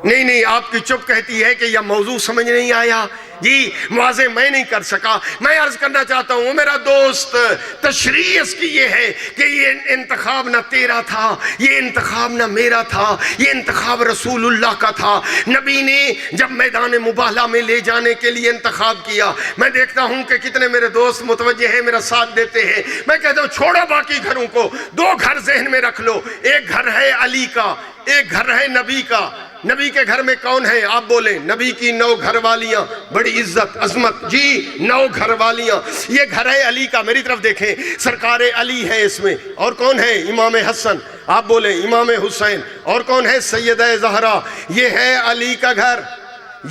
نہیں آپ کی چپ کہتی ہے کہ یہ موضوع سمجھ نہیں آیا جی، واضح میں نہیں کر سکا۔ میں عرض کرنا چاہتا ہوں میرا دوست، تشریح اس کی یہ ہے کہ یہ انتخاب نہ تیرا تھا، یہ انتخاب نہ میرا تھا، یہ انتخاب رسول اللہ کا تھا۔ نبی نے جب میدان مباہلہ میں لے جانے کے لیے انتخاب کیا، میں دیکھتا ہوں کہ کتنے میرے دوست متوجہ ہیں، میرا ساتھ دیتے ہیں۔ میں کہتا ہوں چھوڑو باقی گھروں کو، دو گھر ذہن میں رکھ لو، ایک گھر ہے علی کا، ایک گھر ہے نبی کا۔ نبی کے گھر میں کون ہے؟ آپ بولیں، نبی کی 9 گھر والیاں، بڑی عزت عظمت جی، 9 گھر والیاں۔ یہ گھر ہے علی کا، میری طرف دیکھیں، سرکار علی ہے اس میں، اور کون ہے؟ امام حسن، آپ بولیں امام حسین، اور کون ہے؟ سیدہ زہرا۔ یہ ہے علی کا گھر،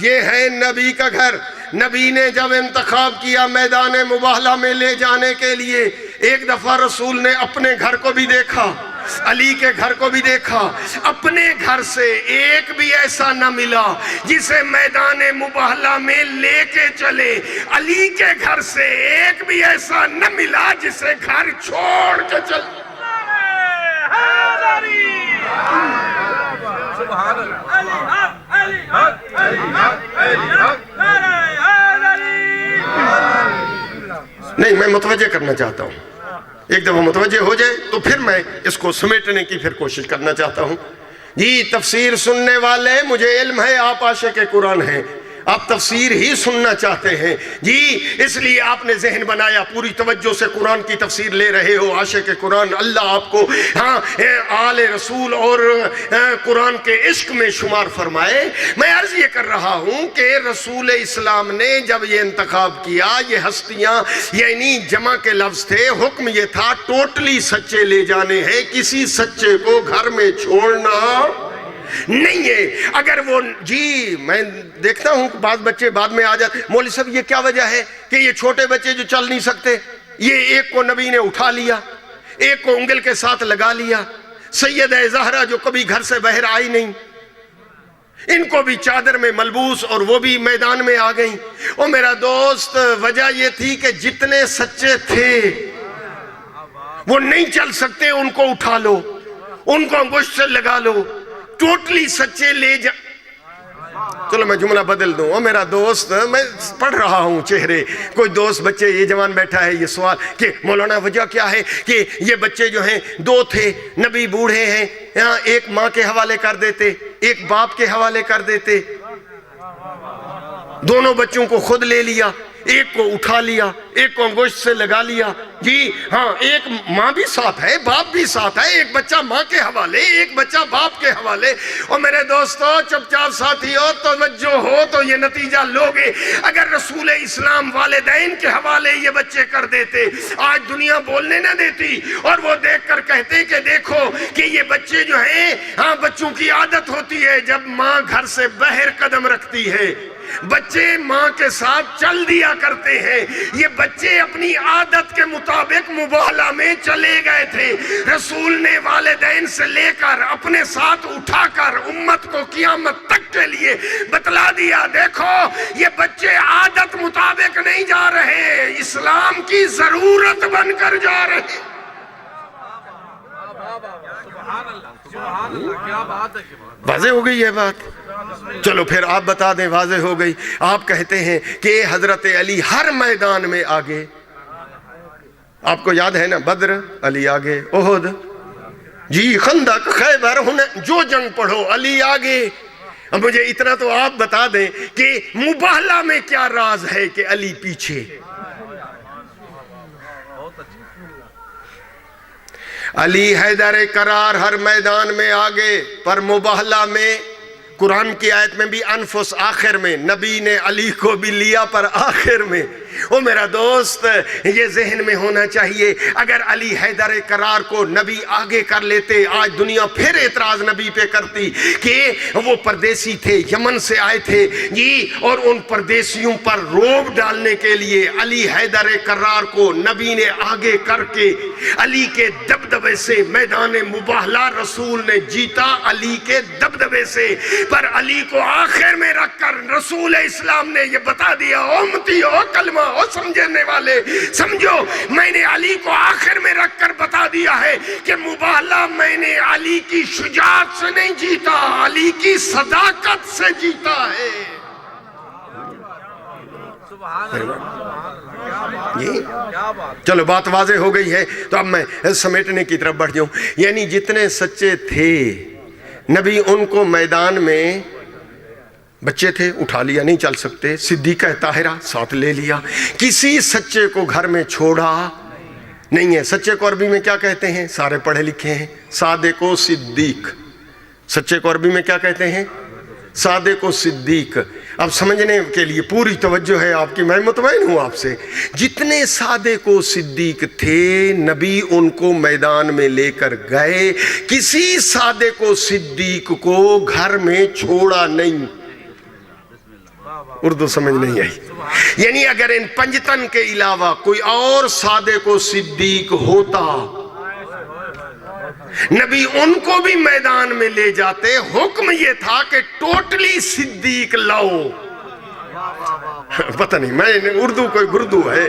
یہ ہے نبی کا گھر۔ نبی نے جب انتخاب کیا میدان مباہلہ میں لے جانے کے لیے، ایک دفعہ رسول نے اپنے گھر کو بھی دیکھا، علی کے گھر کو بھی دیکھا، اپنے گھر سے ایک بھی ایسا نہ ملا جسے میدان مباہلہ میں لے کے چلے، علی کے گھر سے ایک بھی ایسا نہ ملا جسے گھر چھوڑ کے چلے۔ سبحان اللہ، علی حق، علی حق، علی حق، علی حق، نعرہ حیدری۔ نہیں، میں متوجہ کرنا چاہتا ہوں، ایک دفعہ متوجہ ہو جائے تو پھر میں اس کو سمیٹنے کی پھر کوشش کرنا چاہتا ہوں جی۔ تفسیر سننے والے، مجھے علم ہے آپ عاشق قرآن ہیں، آپ تفسیر ہی سننا چاہتے ہیں جی، اس لیے آپ نے ذہن بنایا، پوری توجہ سے قرآن کی تفسیر لے رہے ہو، عاشق قرآن، اللہ آپ کو آل رسول اور قرآن کے عشق میں شمار فرمائے۔ میں عرض یہ کر رہا ہوں کہ رسول اسلام نے جب یہ انتخاب کیا، یہ ہستیاں یعنی جمع کے لفظ تھے، حکم یہ تھا ٹوٹلی سچے لے جانے ہیں، کسی سچے کو گھر میں چھوڑنا نہیں ہے۔ اگر وہ جی، میں دیکھتا ہوں بعض بچے بعد میں آ جاتے، مولوی صاحب یہ کیا وجہ ہے کہ یہ چھوٹے بچے جو چل نہیں سکتے، یہ ایک کو نبی نے اٹھا لیا، ایک کو انگل کے ساتھ لگا لیا، سیدہ زہرا جو کبھی گھر سے باہر آئی نہیں، ان کو بھی چادر میں ملبوس اور وہ بھی میدان میں آ گئیں۔ اور میرا دوست وجہ یہ تھی کہ جتنے سچے تھے وہ نہیں چل سکتے، ان کو اٹھا لو، ان کو انگشت سے لگا لو، ٹوٹلی سچے لے جا۔ چلو میں جملہ بدل دوں۔ اور میرا دوست، میں پڑھ رہا ہوں چہرے، کوئی دوست بچے یہ جوان بیٹھا ہے، یہ سوال کہ مولانا وجہ کیا ہے کہ یہ بچے جو ہیں 2 تھے، نبی بوڑھے ہیں، ایک ماں کے حوالے کر دیتے، ایک باپ کے حوالے کر دیتے، دونوں بچوں کو خود لے لیا، ایک کو اٹھا لیا، ایک کو گوشت سے لگا لیا، جی ہاں، ایک ماں بھی ساتھ ہے، باپ بھی ساتھ ہے، ایک بچہ ماں کے حوالے، ایک بچہ باپ کے حوالے۔ اور میرے دوستو چپ چاپ ساتھی ہو، توجہ ہو تو یہ نتیجہ لوگے۔ اگر رسول اسلام والدین کے حوالے یہ بچے کر دیتے، آج دنیا بولنے نہ دیتی، اور وہ دیکھ کر کہتے کہ دیکھو کہ یہ بچے جو ہیں، ہاں بچوں کی عادت ہوتی ہے جب ماں گھر سے باہر قدم رکھتی ہے، بچے ماں کے ساتھ چل دیا کرتے ہیں۔ یہ بچے اپنی عادت کے مطابق مباہلہ میں چلے گئے تھے۔ رسول نے والدین سے لے کر اپنے ساتھ اٹھا کر امت کو قیامت تک کے لیے بتلا دیا، دیکھو یہ بچے عادت مطابق نہیں جا رہے، اسلام کی ضرورت بن کر جا رہے۔ واضح ہو گئی یہ بات؟ چلو پھر آپ بتا دیں، واضح ہو گئی۔ آپ کہتے ہیں کہ حضرت علی ہر میدان میں آگے، آپ کو یاد ہے نا، بدر علی آگے، احد جی، خندق، خیبر، جو جنگ پڑھو علی آگے۔ اب مجھے اتنا تو آپ بتا دیں کہ مباہلہ میں کیا راز ہے کہ علی پیچھے؟ علی حیدر قرار ہر میدان میں آگے، پر مباہلہ میں قرآن کی آیت میں بھی انفس آخر میں، نبی نے علی کو بھی لیا پر آخر میں۔ او میرا دوست، یہ ذہن میں ہونا چاہیے، اگر علی حیدر قرار کو نبی آگے کر لیتے، آج دنیا پھر اعتراض نبی پہ کرتی کہ وہ پردیسی تھے، یمن سے آئے تھے جی، اور ان پردیسیوں پر روب ڈالنے کے لیے علی حیدر قرار کو نبی نے آگے کر کے علی کے دبدبے سے میدان مباہلہ رسول نے جیتا، علی کے دبدبے سے۔ پر علی کو آخر میں رکھ کر رسول اسلام نے یہ بتا دیا، امتی ہو کلمہ ہو سمجھنے والے سمجھو، میں نے علی کو آخر میں رکھ کر بتا دیا ہے کہ مباہلہ میں نے علی کی شجاعت سے نہیں جیتا، علی کی صداقت سے جیتا ہے۔ چلو بات واضح ہو گئی ہے، تو اب میں سمیٹنے کی طرف بڑھ جاؤں۔ یعنی جتنے سچے تھے نبی ان کو میدان میں، بچے تھے اٹھا لیا، نہیں چل سکتے، صدیقہ طاہرہ ساتھ لے لیا، کسی سچے کو گھر میں چھوڑا نہیں ہے۔ سچے کو عربی میں کیا کہتے ہیں؟ سارے پڑھے لکھے ہیں، صادق و صدیق۔ سچے کو عربی میں کیا کہتے ہیں؟ صادق و صدیق۔ اب سمجھنے کے لیے پوری توجہ ہے آپ کی، میں مطمئن ہوں آپ سے، جتنے صادق و صدیق تھے نبی ان کو میدان میں لے کر گئے، کسی صادق و صدیق کو گھر میں چھوڑا نہیں۔ اردو سمجھ نہیں آئی؟ یعنی اگر ان پنجتن کے علاوہ کوئی اور صادق و صدیق ہوتا، نبی ان کو بھی میدان میں لے جاتے۔ حکم یہ تھا کہ ٹوٹلی صدیق لاؤ۔ پتہ نہیں، میں اردو کوئی گردو ہے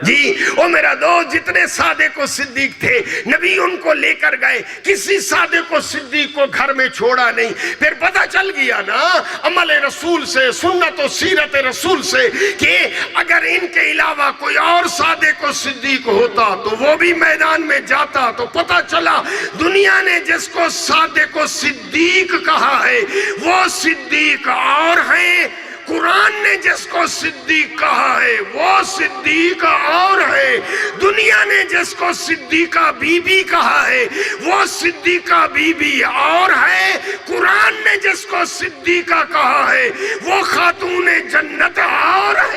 جی۔ او میرا دوست، جتنے صادق و صدیق تھے نبی ان کو لے کر گئے، کسی صادق و صدیق کو گھر میں چھوڑا نہیں۔ پھر پتہ چل گیا نا عمل رسول سے، سنت و سیرت رسول سے، کہ اگر ان کے علاوہ کوئی اور صادق و صدیق ہوتا تو وہ بھی میدان میں جاتا۔ تو پتہ چلا دنیا نے جس کو صادق و صدیق کہا ہے وہ صدیق اور ہیں، قرآن نے جس کو صدیق کہا ہے وہ صدیق اور ہے، دنیا نے جس کو صدیقہ بی بی کہا ہے وہ صدیقہ بی بی اور ہے، قرآن نے جس کو صدیقہ کہا ہے وہ خاتون جنت اور ہے۔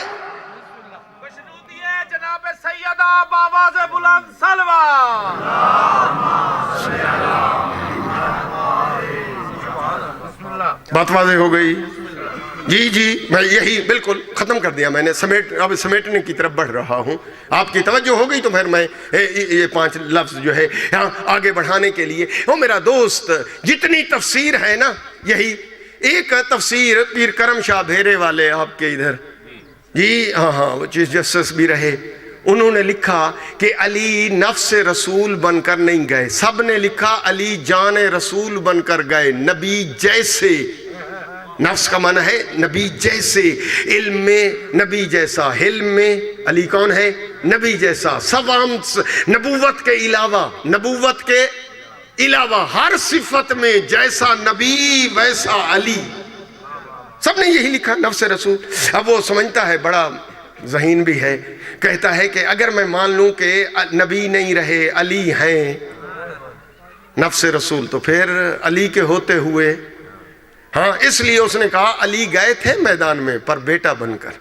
خوشنودی ہے جناب سیدہ بآواز بلند سلوات۔ بات واضح ہو گئی؟ جی میں یہی بالکل ختم کر دیا میں نے، اب سمیٹنے کی طرف بڑھ رہا ہوں۔ آپ کی توجہ ہو گئی تو پھر میں یہ 5 لفظ جو ہے آگے بڑھانے کے لیے، وہ میرا دوست جتنی تفسیر ہے نا، یہی ایک تفسیر پیر کرم شاہ بھیرے والے آپ کے ادھر جی، ہاں وہ چیف جسٹس بھی رہے، انہوں نے لکھا کہ علی نفس رسول بن کر نہیں گئے، سب نے لکھا علی جان رسول بن کر گئے، نبی جیسے۔ نفس کا معنی ہے نبی جیسے، علم میں نبی جیسا، حلم میں علی کون ہے؟ نبی جیسا۔ سوام نبوت کے علاوہ ہر صفت میں جیسا نبی ویسا علی، سب نے یہی لکھا نفس رسول۔ اب وہ سمجھتا ہے بڑا ذہین بھی ہے، کہتا ہے کہ اگر میں مان لوں کہ نبی نہیں رہے، علی ہیں نفس رسول، تو پھر علی کے ہوتے ہوئے، ہاں اس لیے اس نے کہا علی گئے تھے میدان میں پر بیٹا بن کر.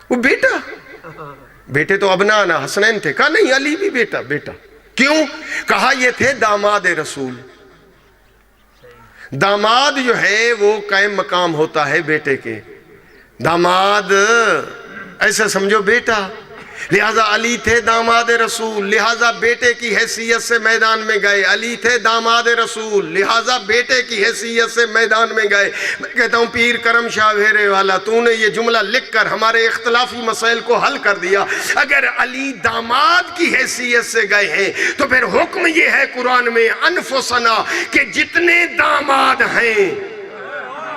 وہ بیٹے تو ابناء حسنین تھے، کہا نہیں علی بھی بیٹا. کیوں؟ کہا یہ تھے داماد رسول. داماد جو ہے وہ قائم مقام ہوتا ہے بیٹے کے، داماد ایسا سمجھو بیٹا، لہذا علی تھے داماد رسول، لہذا بیٹے کی حیثیت سے میدان میں گئے. علی تھے داماد رسول، لہذا بیٹے کی حیثیت سے میدان میں گئے. میں کہتا ہوں پیر کرم شاہ بھیرے والا، تو نے یہ جملہ لکھ کر ہمارے اختلافی مسائل کو حل کر دیا. اگر علی داماد کی حیثیت سے گئے ہیں تو پھر حکم یہ ہے قرآن میں انفسنا کہ جتنے داماد ہیں،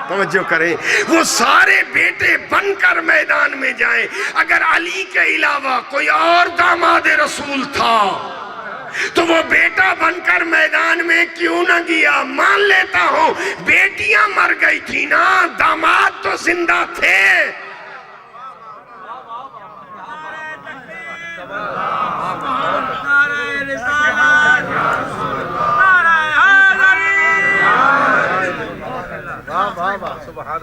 توجہ کریں، وہ سارے بیٹے بن کر میدان میں جائیں. اگر علی کے علاوہ کوئی اور داماد رسول تھا تو وہ بیٹا بن کر میدان میں کیوں نہ گیا؟ مان لیتا ہوں بیٹیاں مر گئی تھی نا، داماد تو زندہ تھے.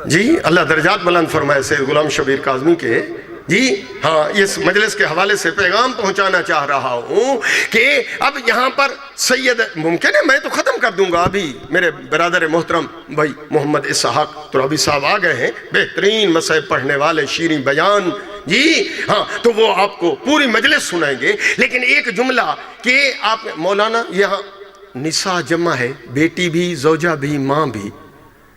جی اللہ درجات بلند فرمائے سید غلام شبیر کاظمی کے. جی ہاں، اس مجلس کے حوالے سے پیغام پہنچانا چاہ رہا ہوں کہ اب یہاں پر سید، ممکن ہے میں تو ختم کر دوں گا، ابھی میرے برادر محترم بھائی محمد اسحاق ترابی صاحب آ گئے ہیں، بہترین مصحف پڑھنے والے، شیریں بیان. جی ہاں، تو وہ آپ کو پوری مجلس سنائیں گے. لیکن ایک جملہ کہ آپ مولانا، یہاں نساء جمع ہے، بیٹی بھی، زوجہ بھی، ماں بھی،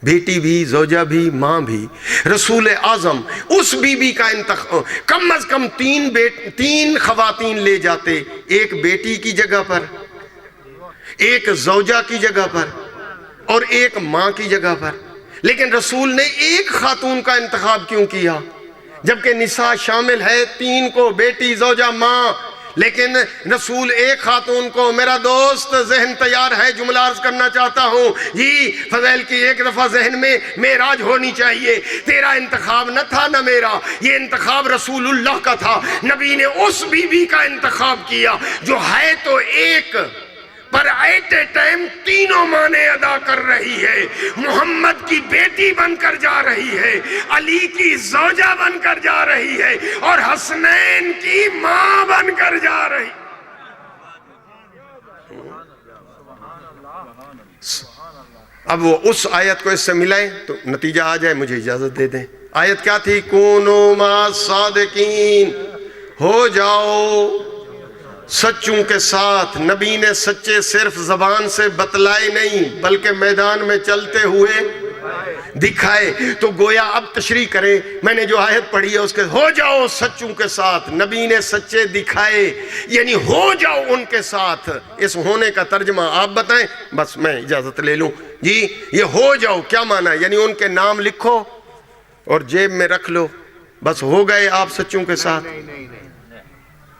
بیٹی بھی، زوجہ بھی، ماں بھی. رسول اعظم اس بی بی کا انتخاب، کم از کم تین خواتین لے جاتے، ایک بیٹی کی جگہ پر، ایک زوجہ کی جگہ پر، اور ایک ماں کی جگہ پر. لیکن رسول نے ایک خاتون کا انتخاب کیوں کیا جبکہ نساء شامل ہے تین کو، بیٹی، زوجہ، ماں؟ لیکن رسول ایک خاتون کو. میرا دوست ذہن تیار ہے، جملہ عرض کرنا چاہتا ہوں. جی فضیل کی ایک دفعہ ذہن میں معراج ہونی چاہیے. تیرا انتخاب نہ تھا نہ میرا، یہ انتخاب رسول اللہ کا تھا. نبی نے اس بی بی کا انتخاب کیا جو ہے تو ایک، پر ایٹ اے ٹائم تینوں معنی ادا کر رہی ہے. محمد کی بیٹی بن کر جا رہی ہے، علی کی زوجہ بن کر جا رہی ہے، اور حسنین کی ماں بن کر جا رہی. اب وہ اس آیت کو اس سے ملائیں تو نتیجہ آ جائے. مجھے اجازت دے دیں. آیت کیا تھی؟ کونو ما صادقین، ہو جاؤ سچوں کے ساتھ. نبی نے سچے صرف زبان سے بتلائے نہیں بلکہ میدان میں چلتے ہوئے دکھائے. تو گویا اب تشریح کریں، میں نے جو آیت پڑھی ہے اس کے ہو جاؤ سچوں کے ساتھ، نبی نے سچے دکھائے، یعنی ہو جاؤ ان کے ساتھ. اس ہونے کا ترجمہ آپ بتائیں، بس میں اجازت لے لوں. جی یہ ہو جاؤ کیا معنی ہے؟ یعنی ان کے نام لکھو اور جیب میں رکھ لو، بس ہو گئے آپ سچوں کے ساتھ.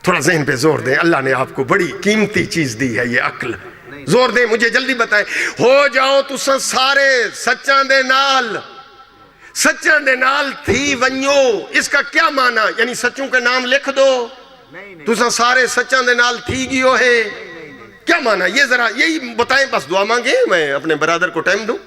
تھوڑا ذہن پہ زور دیں، اللہ نے آپ کو بڑی قیمتی چیز دی ہے یہ عقل. زور دیں، مجھے جلدی بتائیں. ہو جاؤ تساں سارے سچاں دے نال، سچاں دے نال تھی ونیو. اس کا کیا معنی؟ یعنی سچوں کے نام لکھ دو، تساں سارے سچاں دے نال تھی گیو ہے. کیا معنی؟ یہ ذرا یہی بتائیں، بس دعا مانگیں، میں اپنے برادر کو ٹائم دوں.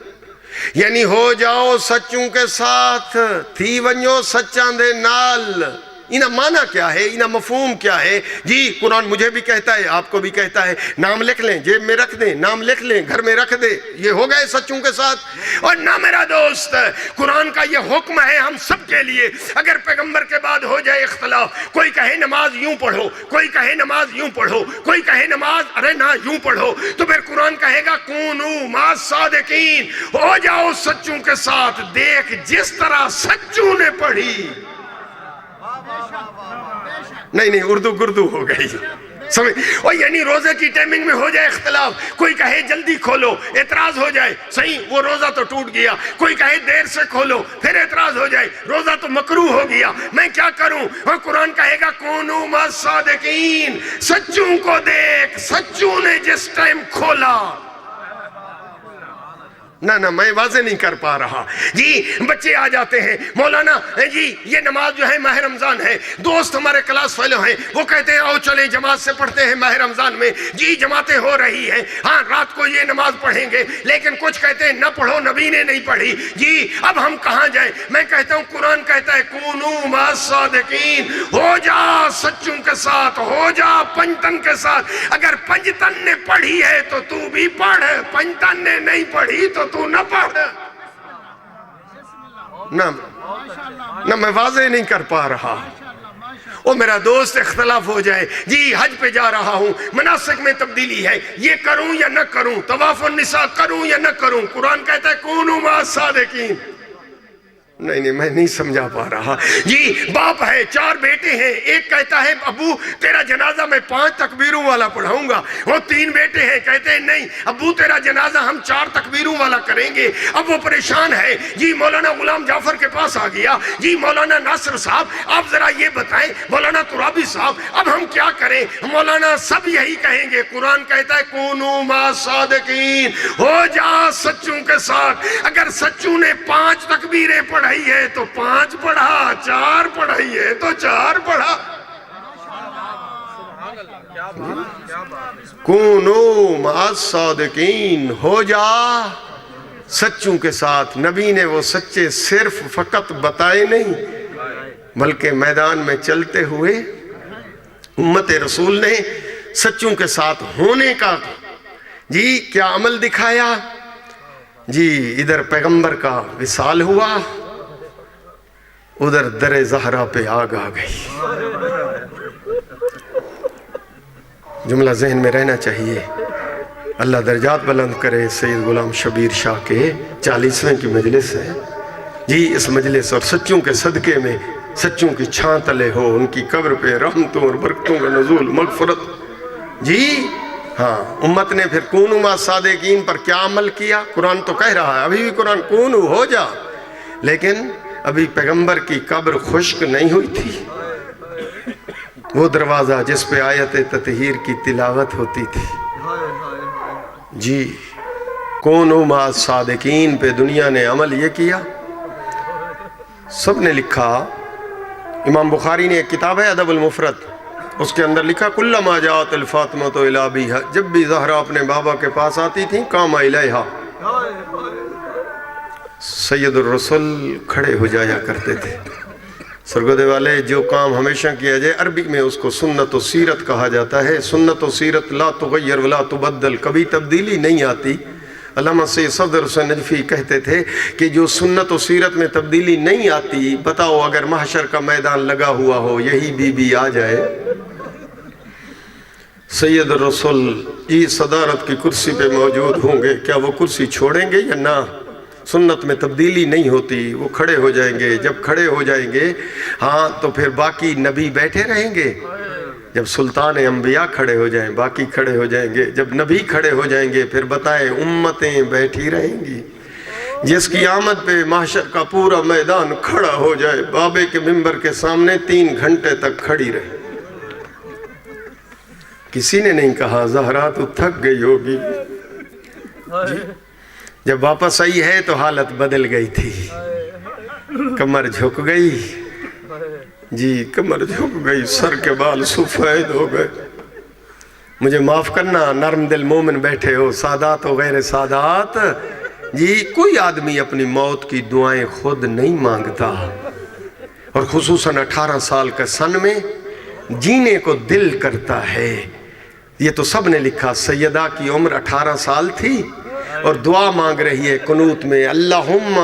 یعنی ہو جاؤ سچوں کے ساتھ، تھی ونیو سچاں دے نال. انہا معنی کیا ہے؟ انہا مفہوم کیا ہے؟ جی قرآن مجھے بھی کہتا ہے، آپ کو بھی کہتا ہے، نام لکھ لیں، جیب میں رکھ دیں، نام لکھ لیں، گھر میں رکھ دیں. یہ ہو گئے سچوں کے ساتھ. اور نہ میرا دوست، قرآن کا یہ حکم ہے ہم سب کے لیے. اگر پیغمبر کے بعد ہو جائے اختلاف، کوئی کہے نماز یوں پڑھو، کوئی کہے نماز یوں پڑھو، کوئی کہے نماز ارے نہ یوں پڑھو، تو پھر قرآن کہے گا کونو ما صادقین، ہو جاؤ سچوں کے ساتھ. دیکھ جس طرح سچوں نے پڑھی، نہیں اردو گردو ہو گئی سمجھ. اور یعنی روزے کی ٹائمنگ میں ہو جائے اختلاف، کوئی کہے جلدی کھولو، اعتراض ہو جائے، صحیح وہ روزہ تو ٹوٹ گیا. کوئی کہے دیر سے کھولو، پھر اعتراض ہو جائے، روزہ تو مکروہ ہو گیا، میں کیا کروں؟ اور قرآن کہے گا کونو ما صادقین، سچوں کو دیکھ، سچوں نے جس ٹائم کھولا. نہ میں واضح نہیں کر پا رہا جی. بچے آ جاتے ہیں مولانا جی یہ نماز جو ہے ماہ رمضان ہے, دوست ہمارے کلاس فیلو ہیں وہ کہتے ہیں آؤ چلیں جماعت سے پڑھتے ہیں ماہ رمضان میں. جی جماعتیں ہو رہی ہیں, ہاں رات کو یہ نماز پڑھیں گے, لیکن کچھ کہتے ہیں نہ پڑھو, نبی نے نہیں پڑھی. جی اب ہم کہاں جائیں؟ میں کہتا ہوں قرآن کہتا ہے کونوا مع الصادقین, ہو جا سچوں کے ساتھ, ہو جا پنجتن کے ساتھ. اگر پنجتن نے پڑھی ہے تو تو بھی پڑھ, پنجتن نے نہیں پڑھی تو نہ پڑھ. نہ میں واضح نہیں کر پا رہا. او میرا دوست اختلاف ہو جائے, جی حج پہ جا رہا ہوں, مناسک میں تبدیلی ہے, یہ کروں یا نہ کروں, طواف النساء کروں یا نہ کروں. قرآن کہتا ہے کونوا مع الصادقین. نہیں میں نہیں سمجھا پا رہا. جی باپ ہے, 4 بیٹے ہیں, ایک کہتا ہے ابو تیرا جنازہ میں 5 تکبیروں والا پڑھاؤں گا. وہ 3 بیٹے ہیں, کہتے ہیں نہیں ابو تیرا جنازہ ہم 4 تکبیروں والا کریں گے. اب وہ پریشان ہے. جی مولانا غلام جعفر کے پاس آ گیا. جی مولانا ناصر صاحب آپ ذرا یہ بتائیں, مولانا ترابی صاحب اب ہم کیا کریں؟ مولانا سب یہی کہیں گے, قرآن کہتا ہے کونوا مع الصادقین, ہو جا سچوں کے ساتھ. اگر سچوں نے 5 تکبیریں پڑھائی ہے تو 5 پڑھا, 4 پڑھائی ہے تو 4 پڑھا. کونوا مع الصادقین, ہو جا سچوں کے ساتھ. نبی نے وہ سچے صرف فقط بتائے نہیں بلکہ میدان میں چلتے ہوئے امت رسول نے سچوں کے ساتھ ہونے کا جی کیا عمل دکھایا. جی ادھر پیغمبر کا وصال ہوا, ادھر در زہرا پہ آگ آ گئی. جملہ ذہن میں رہنا چاہیے. اللہ درجات بلند کرے. سید غلام شبیر شاہ کے 40ویں کی مجلس ہے جی. اس مجلس اور سچوں کے صدقے میں سچوں کی چھاں تلے ہو, ان کی قبر پہ رحمتوں اور برکتوں کا نزول, مغفرت. جی ہاں امت نے پھر کونوا مع الصادقین پر کیا عمل کیا؟ قرآن تو کہہ رہا ہے, ابھی بھی قرآن کونوا ہو جا, لیکن ابھی پیغمبر کی قبر خشک نہیں ہوئی تھی. وہ دروازہ جس پہ آیت تطہیر کی تلاوت ہوتی تھی. جی کونوا مع الصادقین پہ دنیا نے عمل یہ کیا. سب نے لکھا, امام بخاری نے ایک کتاب ہے ادب المفرد, اس کے اندر لکھا کلما جاءت الفاطمۃ الی ابیہا, جب بھی زہرا اپنے بابا کے پاس آتی تھی قام الیہا, سید الرسول کھڑے ہو جایا کرتے تھے. سرگودے والے جو کام ہمیشہ کیا جائے, عربی میں اس کو سنت و سیرت کہا جاتا ہے. سنت و سیرت لا تغیر ولا تبدل, کبھی تبدیلی نہیں آتی. علامہ سید صفدر حسین نجفی کہتے تھے کہ جو سنت و سیرت میں تبدیلی نہیں آتی, بتاؤ اگر محشر کا میدان لگا ہوا ہو, یہی بی بی آ جائے, سید الرسول جی صدارت کی کرسی پہ موجود ہوں گے, کیا وہ کرسی چھوڑیں گے یا نہ؟ سنت میں تبدیلی نہیں ہوتی. وہ کھڑے ہو جائیں گے, جب کھڑے ہو جائیں گے ہاں تو پھر باقی نبی بیٹھے رہیں گے. جب سلطان انبیاء کھڑے ہو جائیں باقی کھڑے ہو جائیں گے. جب نبی کھڑے ہو جائیں گے پھر بتائیں امتیں بیٹھی رہیں گی. جس کی آمد پہ محشر کا پورا میدان کھڑا ہو جائے, بابے کے منبر کے سامنے 3 گھنٹے تک کھڑی رہے. کسی نے نہیں کہا زہرا تو تھک گئی ہوگی. جی جب واپس آئی ہے تو حالت بدل گئی تھی, کمر جھک گئی. جی کمر جھک گئی, سر کے بال سفید ہو گئے. مجھے معاف کرنا, نرم دل مومن بیٹھے ہو, سادات و غیر سادات. جی کوئی آدمی اپنی موت کی دعائیں خود نہیں مانگتا, اور خصوصاً 18 سال کا سن میں جینے کو دل کرتا ہے. یہ تو سب نے لکھا, سیدہ کی عمر 18 سال تھی اور دعا مانگ رہی ہے قنوت میں, اللہم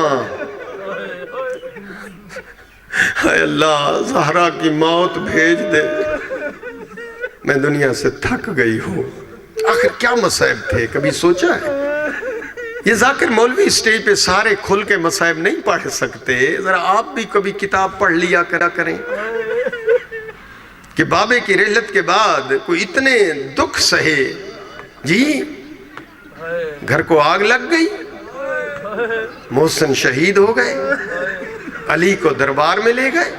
اے اللہ زہرا کی موت بھیج دے, میں دنیا سے تھک گئی ہوں. آخر کیا مصائب تھے, کبھی سوچا ہے؟ یہ ذاکر مولوی اسٹیج پہ سارے کھل کے مصائب نہیں پڑھ سکتے. ذرا آپ بھی کبھی کتاب پڑھ لیا کریں کہ بابے کی رحلت کے بعد کوئی اتنے دکھ سہے. جی گھر کو آگ لگ گئی, محسن شہید ہو گئے, علی کو دربار میں لے گئے,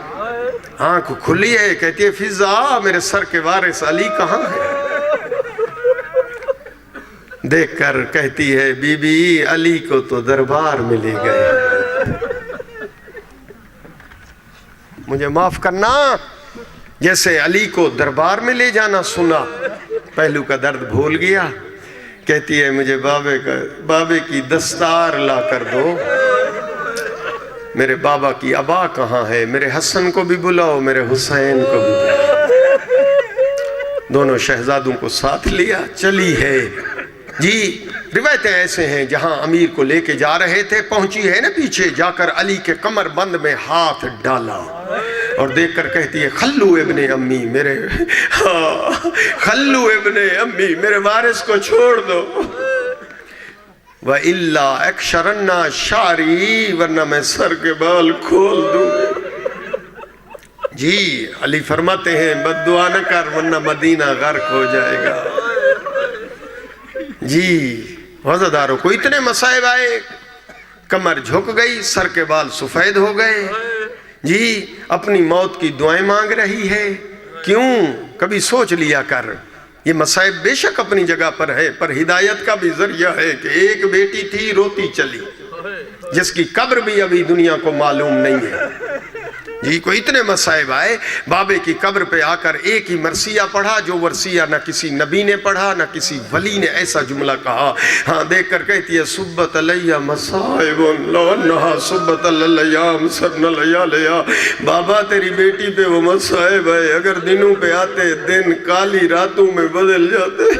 آنکھ کھلی ہے, کہتی ہے فضا میرے سر کے وارث علی کہاں ہے؟ دیکھ کر کہتی ہے بی بی علی کو تو دربار میں لے گئے. مجھے معاف کرنا، جیسے علی کو دربار میں لے جانا سنا، پہلو کا درد بھول گیا. کہتی ہے مجھے بابے کی دستار لا کر دو. میرے بابا کی ابا کہاں ہے؟ میرے حسن کو بھی بلاؤ، میرے حسین کو بھی بلاؤ. دونوں شہزادوں کو ساتھ لیا، چلی ہے. جی روایتیں ایسے ہیں جہاں امیر کو لے کے جا رہے تھے، پہنچی ہے نا پیچھے، جا کر علی کے کمر بند میں ہاتھ ڈالا اور دیکھ کر کہتی ہے خلو ابن امی، خلو ابن امی، میرے وارث کو چھوڑ دو. وَإِلَّا اَكْشَرَنَّا شَعْرِي، ورنہ میں سر کے بال کھول دوں. جی علی فرماتے ہیں بد دعا نہ کر ورنہ مدینہ غرق ہو جائے گا. جی عزاداروں کو اتنے مصائب آئے، کمر جھک گئی، سر کے بال سفید ہو گئے. جی اپنی موت کی دعائیں مانگ رہی ہے. کیوں؟ کبھی سوچ لیا کر، یہ مصائب بے شک اپنی جگہ پر ہے، پر ہدایت کا بھی ذریعہ ہے کہ ایک بیٹی تھی روتی چلی، جس کی قبر بھی ابھی دنیا کو معلوم نہیں ہے. جی کوئی اتنے مصائب آئے، بابے کی قبر پہ آ کر ایک ہی مرثیہ پڑھا، جو ورثیہ نہ کسی نبی نے پڑھا نہ کسی ولی نے ایسا جملہ کہا. ہاں دیکھ کر کہتی ہے سبت علیہ مصائب لو انہا سبت اللیام سبن لیالیا. بابا تیری بیٹی پہ وہ مصائب ہے، اگر دنوں پہ آتے دن کالی راتوں میں بدل جاتے.